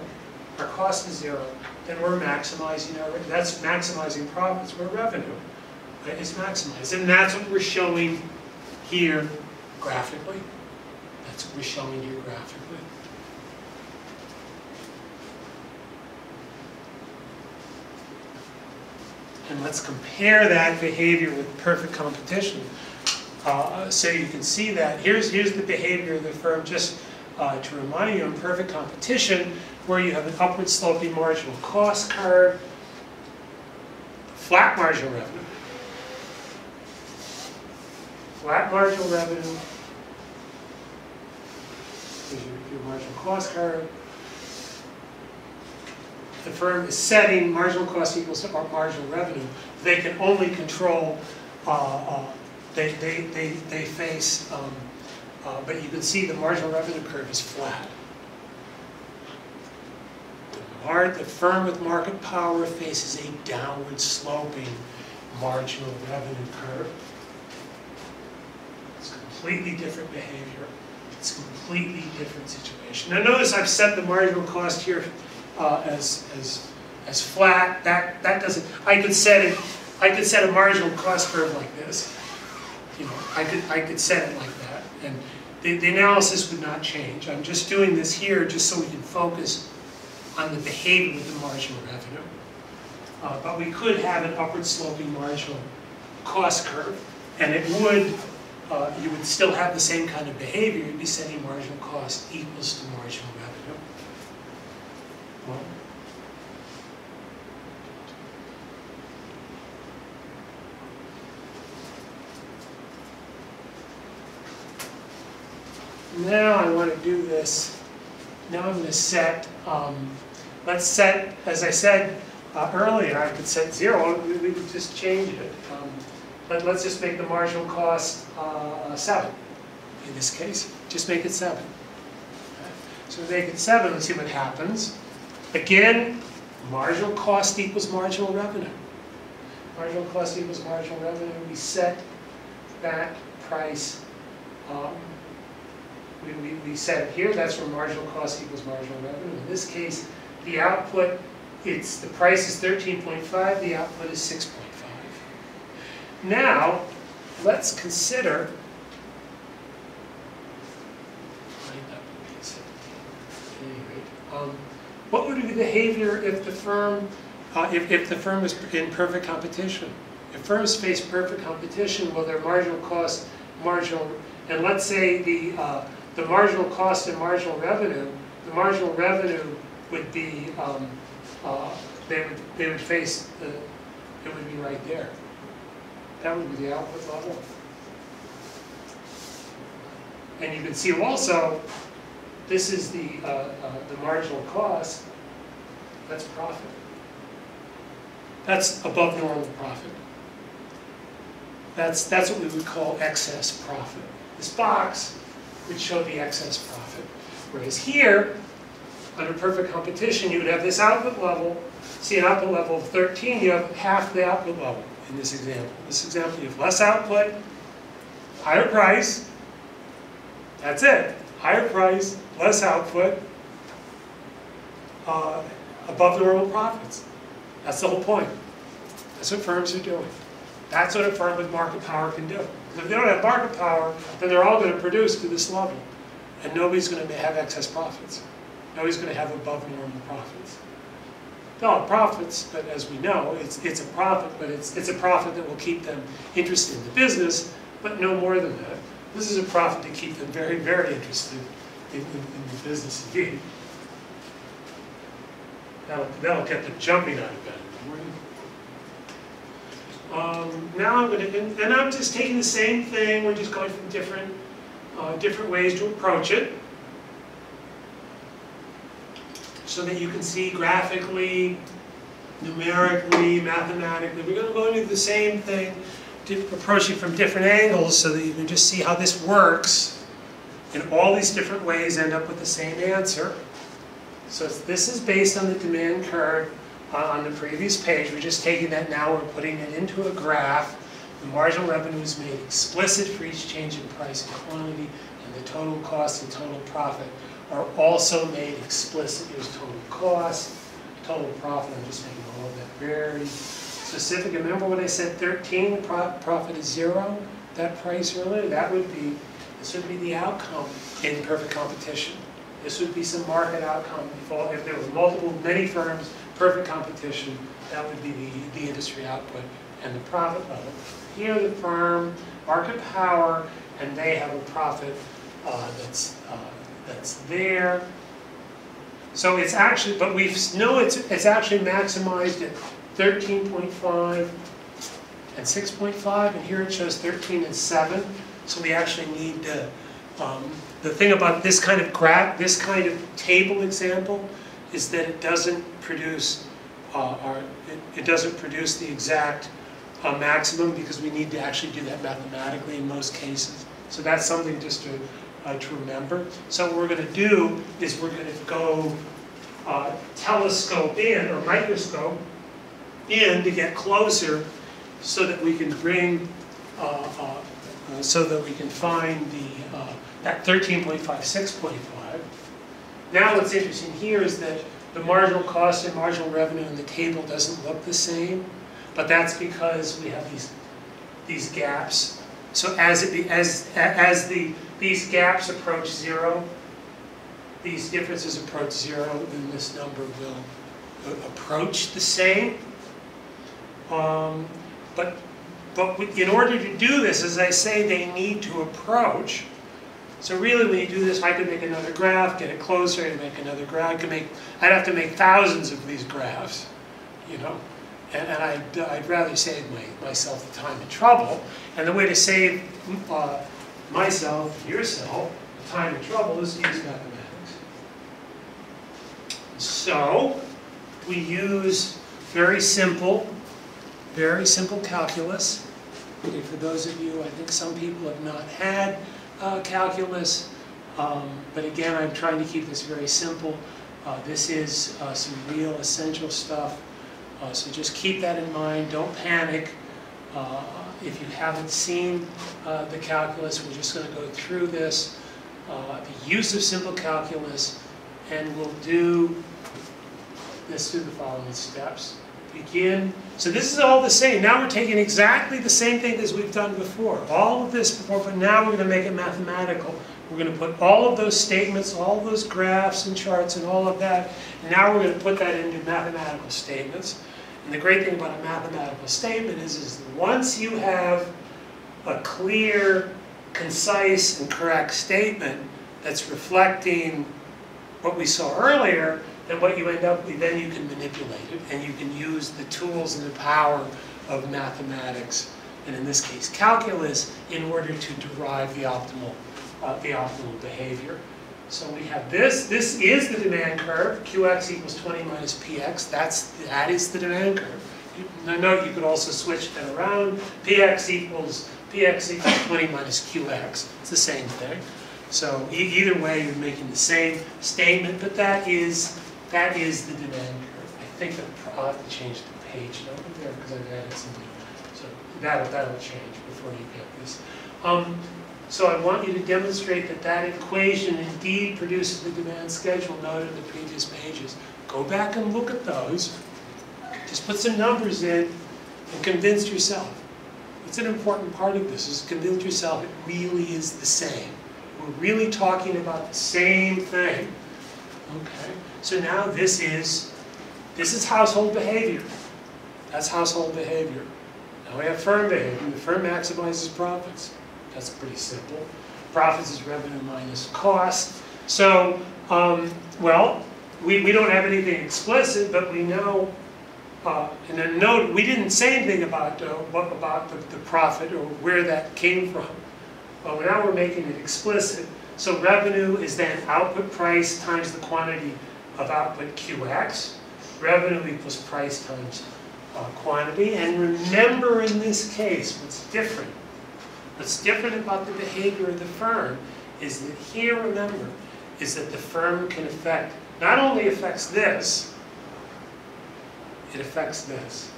our cost is 0, then we're maximizing that's maximizing profits, where revenue is maximized. And that's what we're showing here graphically. That's what we're showing here graphically. And let's compare that behavior with perfect competition. So you can see that here's the behavior of the firm, just to remind you, in perfect competition, where you have an upward sloping marginal cost curve, flat marginal revenue, flat marginal revenue, here's your marginal cost curve. The firm is setting marginal cost equals to marginal revenue. They can only control, they face, but you can see the marginal revenue curve is flat. The firm with market power faces a downward sloping marginal revenue curve. It's completely different behavior. It's a completely different situation. Now notice I've set the marginal cost here as flat. That doesn't. I could set a marginal cost curve like this. You know, I could set it like that, and the analysis would not change. I'm just doing this here just so we can focus on the behavior of the marginal revenue. But we could have an upward sloping marginal cost curve, and it would. You would still have the same kind of behavior. You'd be setting marginal cost equals to marginal revenue. Well, now I want to do this. Now I'm going to set, let's set, as I said earlier, I could set 0, we could just change it. But let's just make the marginal cost 7 in this case. Just make it 7. So make it 7, let's see what happens. Again, marginal cost equals marginal revenue. Marginal cost equals marginal revenue. We set that price. We set it here. That's where marginal cost equals marginal revenue. In this case, the output, the price is 13.5. The output is 6.5. Now, let's consider. What would be the behavior if the firm, if the firm is in perfect competition? If firms face perfect competition, well, their marginal cost, and let's say the marginal cost and marginal revenue, the marginal revenue would be, they would face it would be right there. That would be the output level. And you can see also this is the marginal cost, that's profit. That's above normal profit. That's what we would call excess profit. This box would show the excess profit. Whereas here, under perfect competition, you would have this output level. See an output level of 13, you have half the output level in this example. This example, you have less output, higher price. That's it. Higher price, less output, above normal profits. That's the whole point. That's what firms are doing. That's what a firm with market power can do. Because if they don't have market power, then they're all going to produce to this level. And nobody's going to have excess profits. Nobody's going to have above normal profits. They'll have profits, but as we know, it's a profit, but it's a profit that will keep them interested in the business, but no more than that. This is a profit to keep them very, very interested in the business indeed. That'll get them jumping out of bed in the morning. Now I'm going to, and I'm just taking the same thing, we're just going from different ways to approach it, so that you can see graphically, numerically, mathematically. We're going to go into the same thing, approach it from different angles so that you can just see how this works. In all these different ways end up with the same answer. So this is based on the demand curve on the previous page. We're just taking that now, we're putting it into a graph. The marginal revenue is made explicit for each change in price and quantity, and the total cost and total profit are also made explicit. Here's total cost, total profit. I'm just making all of that very specific. Remember when I said 13, profit is 0? That price earlier, this would be the outcome in perfect competition. This would be some market outcome. If there were many firms, perfect competition, that would be the industry output and the profit level. Here the firm, market power, and they have a profit that's there. So it's actually, but we know it's actually maximized at 13.5 and 6.5, and here it shows 13 and 7. So we actually need to, the thing about this kind of graph, this kind of table example, is that it doesn't produce it doesn't produce the exact maximum, because we need to actually do that mathematically in most cases. So that's something just to remember. So what we're going to do is we're going to go telescope in, or microscope in, to get closer so that we can bring, so that we can find that 13.5, 6.5. Now what's interesting here is that the marginal cost and marginal revenue in the table doesn't look the same, but that's because we have these gaps. So these gaps approach 0, these differences approach 0, then this number will approach the same. But in order to do this, as I say, they need to approach. So really, when you do this, I could make another graph, get it closer, and make another graph. I'd have to make thousands of these graphs, you know. And I'd rather save myself the time and trouble. And the way to save myself, yourself, the time and trouble is to use mathematics. So we use very simple calculus. Okay, for those of you, I think some people have not had calculus, but again, I'm trying to keep this very simple. This is some real essential stuff. So just keep that in mind. Don't panic. If you haven't seen the calculus, we're just going to go through this. The use of simple calculus, and we'll do this through the following steps. Begin. So this is all the same. Now we're taking exactly the same thing as we've done before. All of this before, but now we're going to make it mathematical. We're going to put all of those statements, all of those graphs and charts and all of that, and now we're going to put that into mathematical statements. And the great thing about a mathematical statement is once you have a clear, concise, and correct statement that's reflecting what we saw earlier, then what you end up with, then you can manipulate it, and you can use the tools and the power of mathematics, and in this case calculus, in order to derive the optimal behavior. So we have this is the demand curve, Qx equals 20 minus Px, that is the demand curve. Note you could also switch that around, Px equals 20 minus Qx, it's the same thing. So either way you're making the same statement, but that is the demand curve. I think that I'll have to change the page number there because I've added something. So that'll change before you get this. So I want you to demonstrate that that equation indeed produces the demand schedule noted in the previous pages. Go back and look at those. Just put some numbers in and convince yourself. It's an important part of this, is convince yourself it really is the same. We're really talking about the same thing. Okay, so now this is household behavior. That's household behavior. Now we have firm behavior. The firm maximizes profits. That's pretty simple. Profits is revenue minus cost. So, well, we don't have anything explicit, but we know, and then note, we didn't say anything about the profit or where that came from. Well, now we're making it explicit. So revenue is then output price times the quantity of output Qx. Revenue equals price times quantity. And remember in this case, what's different about the behavior of the firm is that here, remember, is that the firm can affect, not only affects this, it affects this.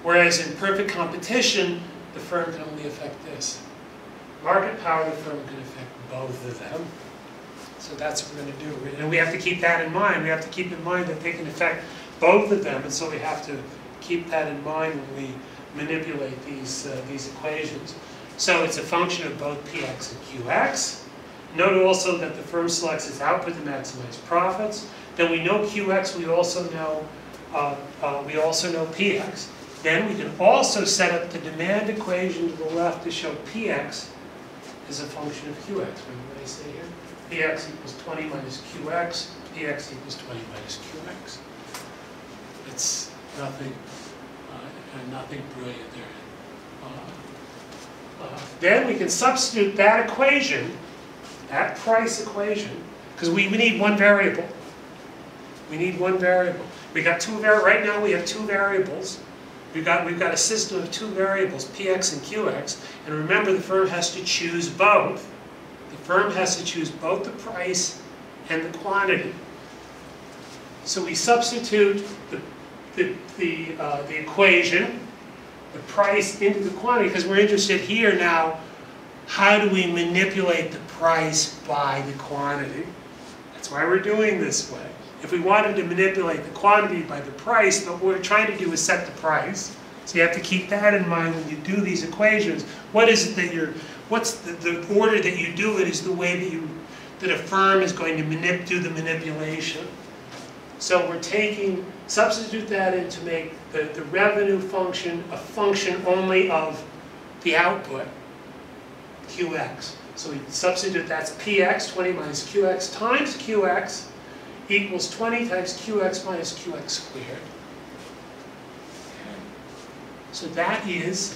Whereas in perfect competition, the firm can only affect this. Market power, the firm can affect both of them. So that's what we're going to do. And we have to keep that in mind. We have to keep in mind that they can affect both of them. And so we have to keep that in mind when we manipulate these equations. So it's a function of both Px and Qx. Note also that the firm selects its output to maximize profits. Then we know Qx, we also know Px. Then we can also set up the demand equation to the left to show Px is a function of Qx. Remember what I say here? Px equals 20 minus Qx. Px equals 20 minus Qx. It's nothing brilliant there. Then we can substitute that equation, that price equation, because we need one variable. We need one variable. We got right now we have two variables. We've got a system of two variables, Px and Qx, and remember the firm has to choose both. The firm has to choose both the price and the quantity. So we substitute the equation, the price into the quantity, because we're interested here now, how do we manipulate the price by the quantity? That's why we're doing this way. If we wanted to manipulate the quantity by the price, what we're trying to do is set the price. So you have to keep that in mind when you do these equations. What is it that what's the order that you do it is the way that a firm is going to do the manipulation. So we're substitute that in to make the revenue function a function only of the output, Qx. So we substitute that's Px, 20 minus Qx times Qx equals 20 times Qx minus Qx squared. Okay. So that is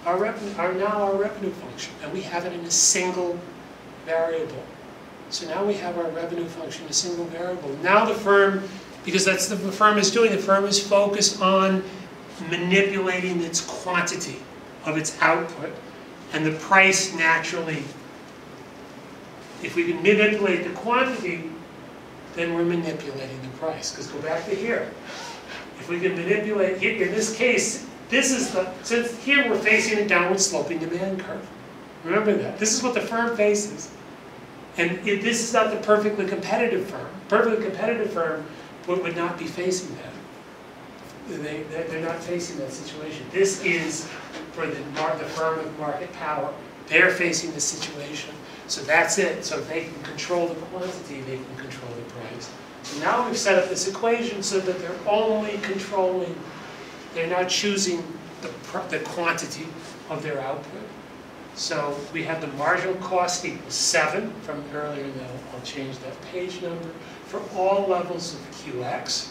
our revenue function, and we have it in a single variable. So now we have our revenue function in a single variable. Now the firm, because that's the firm is doing, the firm is focused on manipulating its quantity of its output, and the price naturally, if we can manipulate the quantity, then we're manipulating the price. Because go back to here. If we can manipulate, in this case, since here we're facing a downward sloping demand curve. Remember that. This is what the firm faces. And this is not the perfectly competitive firm. Perfectly competitive firm would not be facing that. They're not facing that situation. This is for the firm of market power. They're facing this situation. So that's it. So if they can control the quantity, they can control the price. So now we've set up this equation so that they're only controlling, they're not choosing the quantity of their output. So we have the marginal cost equals 7 from earlier. Now I'll change that page number for all levels of Qx.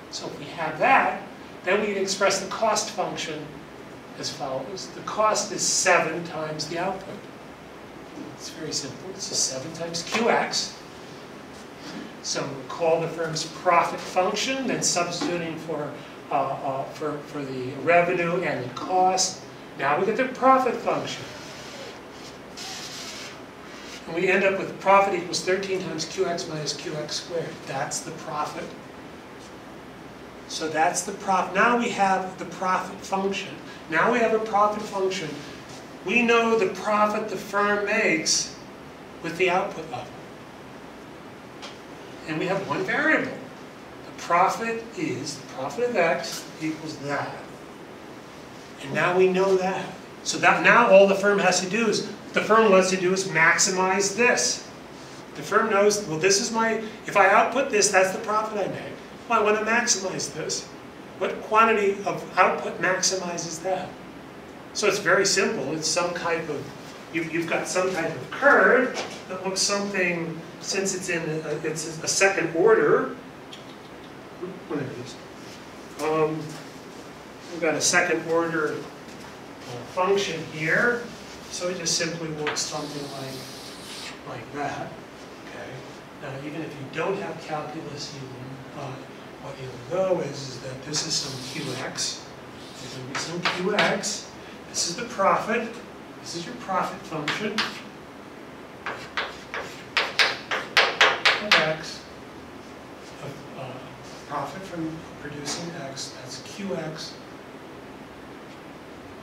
So if we have that, then we can express the cost function as follows. The cost is 7 times the output. It's very simple. It's just 7 times Qx. So we'll call the firm's profit function, then substituting for the revenue and the cost. Now we get the profit function. And we end up with profit equals 13 times QX minus QX squared. That's the profit. So that's the profit. Now we have the profit function. Now we have a profit function. We know the profit the firm makes with the output level. And we have one variable. The profit is, the profit of X equals that. And now we know that. So that now all the firm has to do is, the firm wants to do is maximize this. The firm knows, well, this is my, if I output this, that's the profit I make. Well, I want to maximize this. What quantity of output maximizes that? So it's very simple. It's some type of, you've got some type of curve that looks something, since it's in it's a second order, one of these. We've got a second order function here. So it just simply looks something like that. Okay. Now, even if you don't have calculus, what you'll know is that this is some QX. There's going to be some QX. This is the profit. This is your profit function of X. Profit from producing X. That's QX.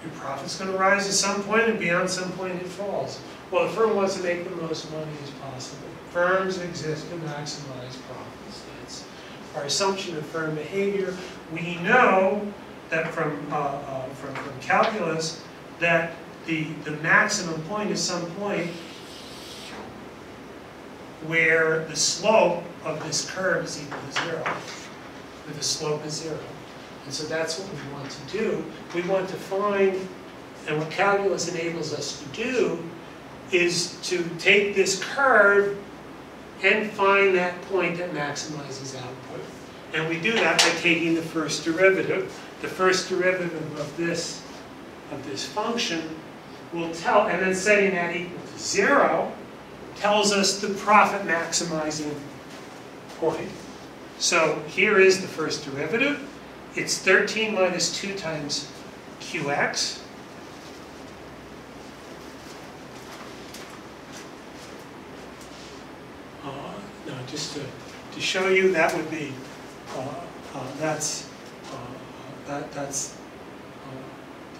Your profit's going to rise at some point, and beyond some point it falls. Well, the firm wants to make the most money as possible. Firms exist to maximize profits. That's our assumption of firm behavior. We know that from calculus that the maximum point is some point where the slope of this curve is equal to 0, where the slope is 0. And so that's what we want to do. We want to find, and what calculus enables us to do, is to take this curve and find that point that maximizes output. And we do that by taking the first derivative. The first derivative of this function will tell, and then setting that equal to 0, tells us the profit maximizing point. So here is the first derivative. It's 13 minus 2 times QX. Now, just to show you, that would be that's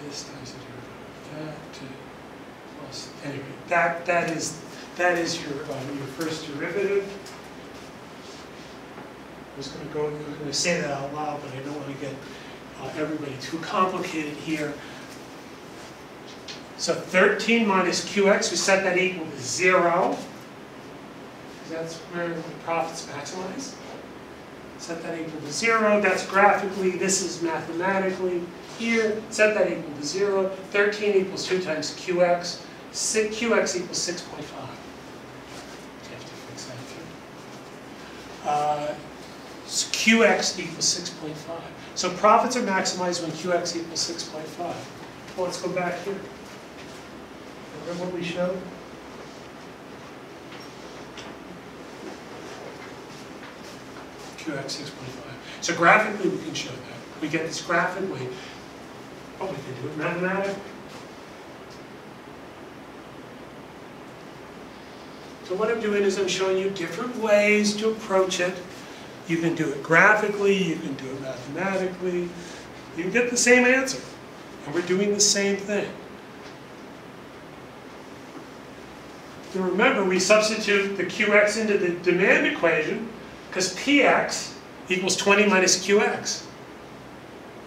this times the derivative of that plus, anyway, that is your first derivative. I'm going to say that out loud, but I don't want to get everybody too complicated here. So 13 minus QX, we set that equal to 0. That's where the profit's maximized. Set that equal to 0. That's graphically, this is mathematically. Here, set that equal to 0. 13 equals 2 times QX. QX equals 6.5. You have to fix that too. So QX equals 6.5. So profits are maximized when QX equals 6.5. Well, let's go back here. Remember what we showed? QX 6.5. So graphically we can show that. We get this graphically. Oh, we can do it mathematically. So what I'm doing is I'm showing you different ways to approach it. You can do it graphically, you can do it mathematically. You can get the same answer. And we're doing the same thing. And remember, we substitute the QX into the demand equation because PX equals 20 minus QX.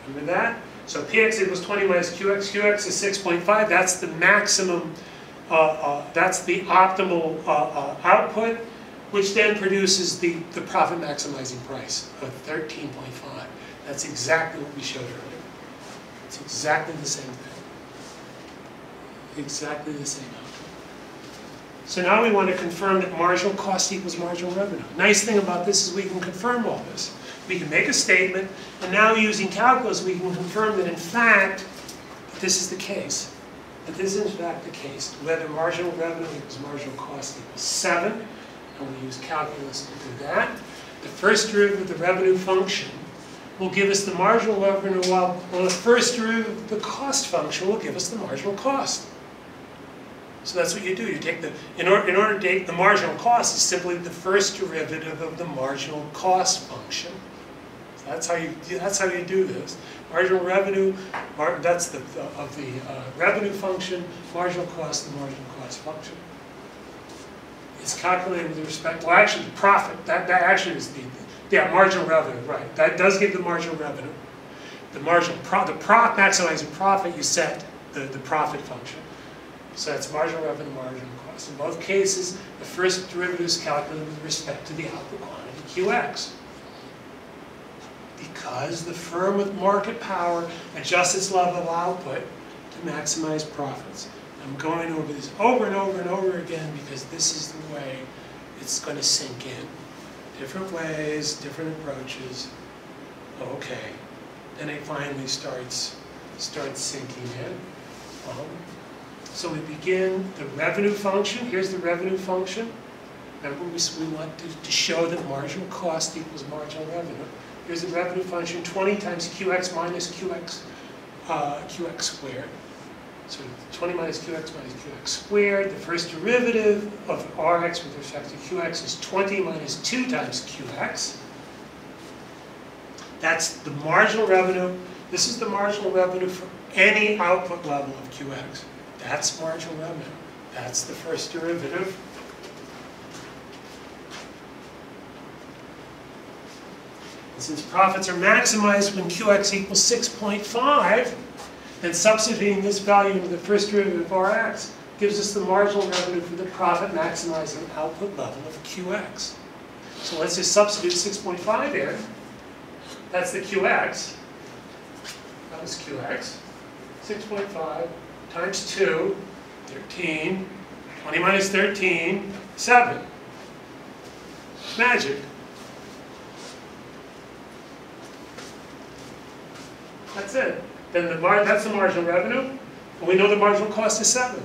Remember that? So PX equals 20 minus QX. QX is 6.5. That's the maximum, that's the optimal output, which then produces the profit maximizing price of 13.5. That's exactly what we showed earlier. It's exactly the same thing. Exactly the same output. So now we want to confirm that marginal cost equals marginal revenue. Nice thing about this is we can confirm all this. We can make a statement, and now using calculus we can confirm that in fact that this is the case. That this is in fact the case. Whether marginal revenue equals marginal cost equals 7, and we use calculus to do that. The first derivative of the revenue function will give us the marginal revenue, while the first derivative of the cost function will give us the marginal cost. So that's what you do. You take the, in order to take the marginal cost is simply the first derivative of the marginal cost function. So that's how you do this. Marginal revenue, that's the revenue function, marginal cost, the marginal cost function. It's calculated with respect, well actually the profit, that actually is the marginal revenue, right. That does give the marginal revenue. The marginal, maximizing profit, you set the profit function. So that's marginal revenue, marginal cost. In both cases, the first derivative is calculated with respect to the output quantity, QX. Because the firm with market power adjusts its level of output to maximize profits. I'm going over this over and over and over again because this is the way it's going to sink in. Different ways, different approaches. Okay. Then it finally starts sinking in. So we begin the revenue function. Here's the revenue function. Remember, we want to show that marginal cost equals marginal revenue. Here's the revenue function, 20 times QX minus QX squared. So 20 minus QX squared. The first derivative of Rx with respect to QX is 20 minus 2 times QX. That's the marginal revenue. This is the marginal revenue for any output level of QX. That's marginal revenue. That's the first derivative. And since profits are maximized when QX equals 6.5, then substituting this value into the first derivative of Rx gives us the marginal revenue for the profit maximizing output level of QX. So let's just substitute 6.5 in. That's the QX. That was QX. 6.5 times 2, 13. 20 minus 13, 7. Magic. That's it. Then that's the marginal revenue, and we know the marginal cost is 7.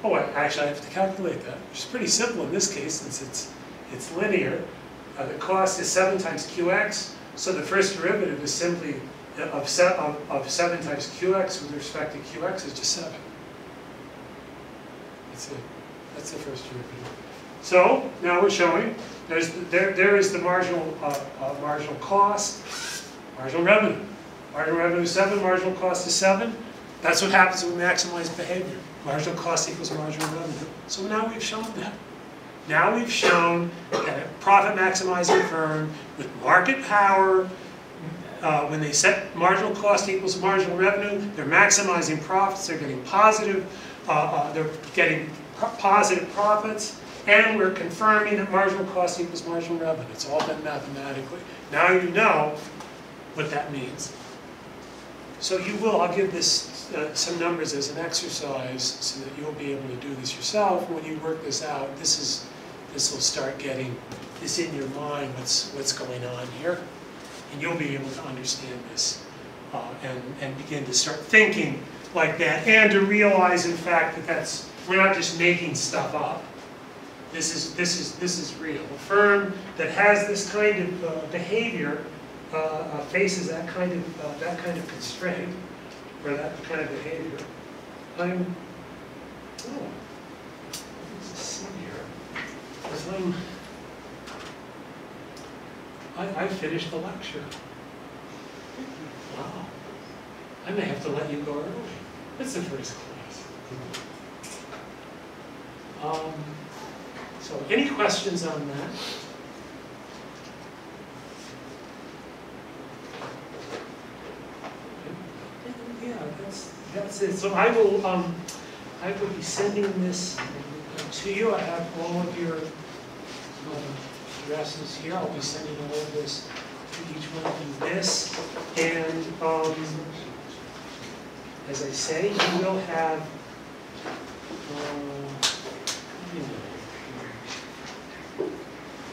Oh, actually I have to calculate that, which is pretty simple in this case since it's linear. The cost is 7 times QX, so the first derivative is simply of 7 times QX with respect to QX is just 7. That's it. That's the first derivative. So now we're showing there is the marginal cost, marginal revenue. Marginal revenue is 7, marginal cost is 7. That's what happens when we maximize behavior. Marginal cost equals marginal revenue. So now we've shown that. Now we've shown that a profit maximizing firm with market power, when they set marginal cost equals marginal revenue, they're maximizing profits, they're getting positive profits, and we're confirming that marginal cost equals marginal revenue. It's all done mathematically. Now you know what that means. So you will, I'll give this some numbers as an exercise so that you'll be able to do this yourself. When you work this out, this will start getting this in your mind, what's going on here. And you'll be able to understand this and begin to start thinking like that, and to realize, in fact, that we're not just making stuff up. This is real. A firm that has this kind of behavior faces that kind of constraint or that kind of behavior. Let's see here. Because I finished the lecture. Wow. I may have to let you go early. It's the first class. So any questions on that? Yeah, that's it. So I will be sending this to you. I have all of your addresses here. I'll be sending all of this to each one of you. This, and as I say, you will have.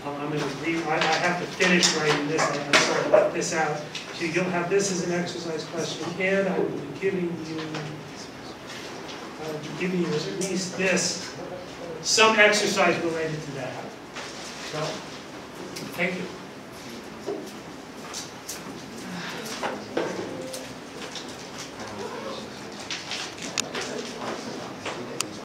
I'm going to read. I have to finish writing this. I'm sorry to let this out. So you'll have this as an exercise question, and I will be giving you at least this some exercise related to that. So, thank you.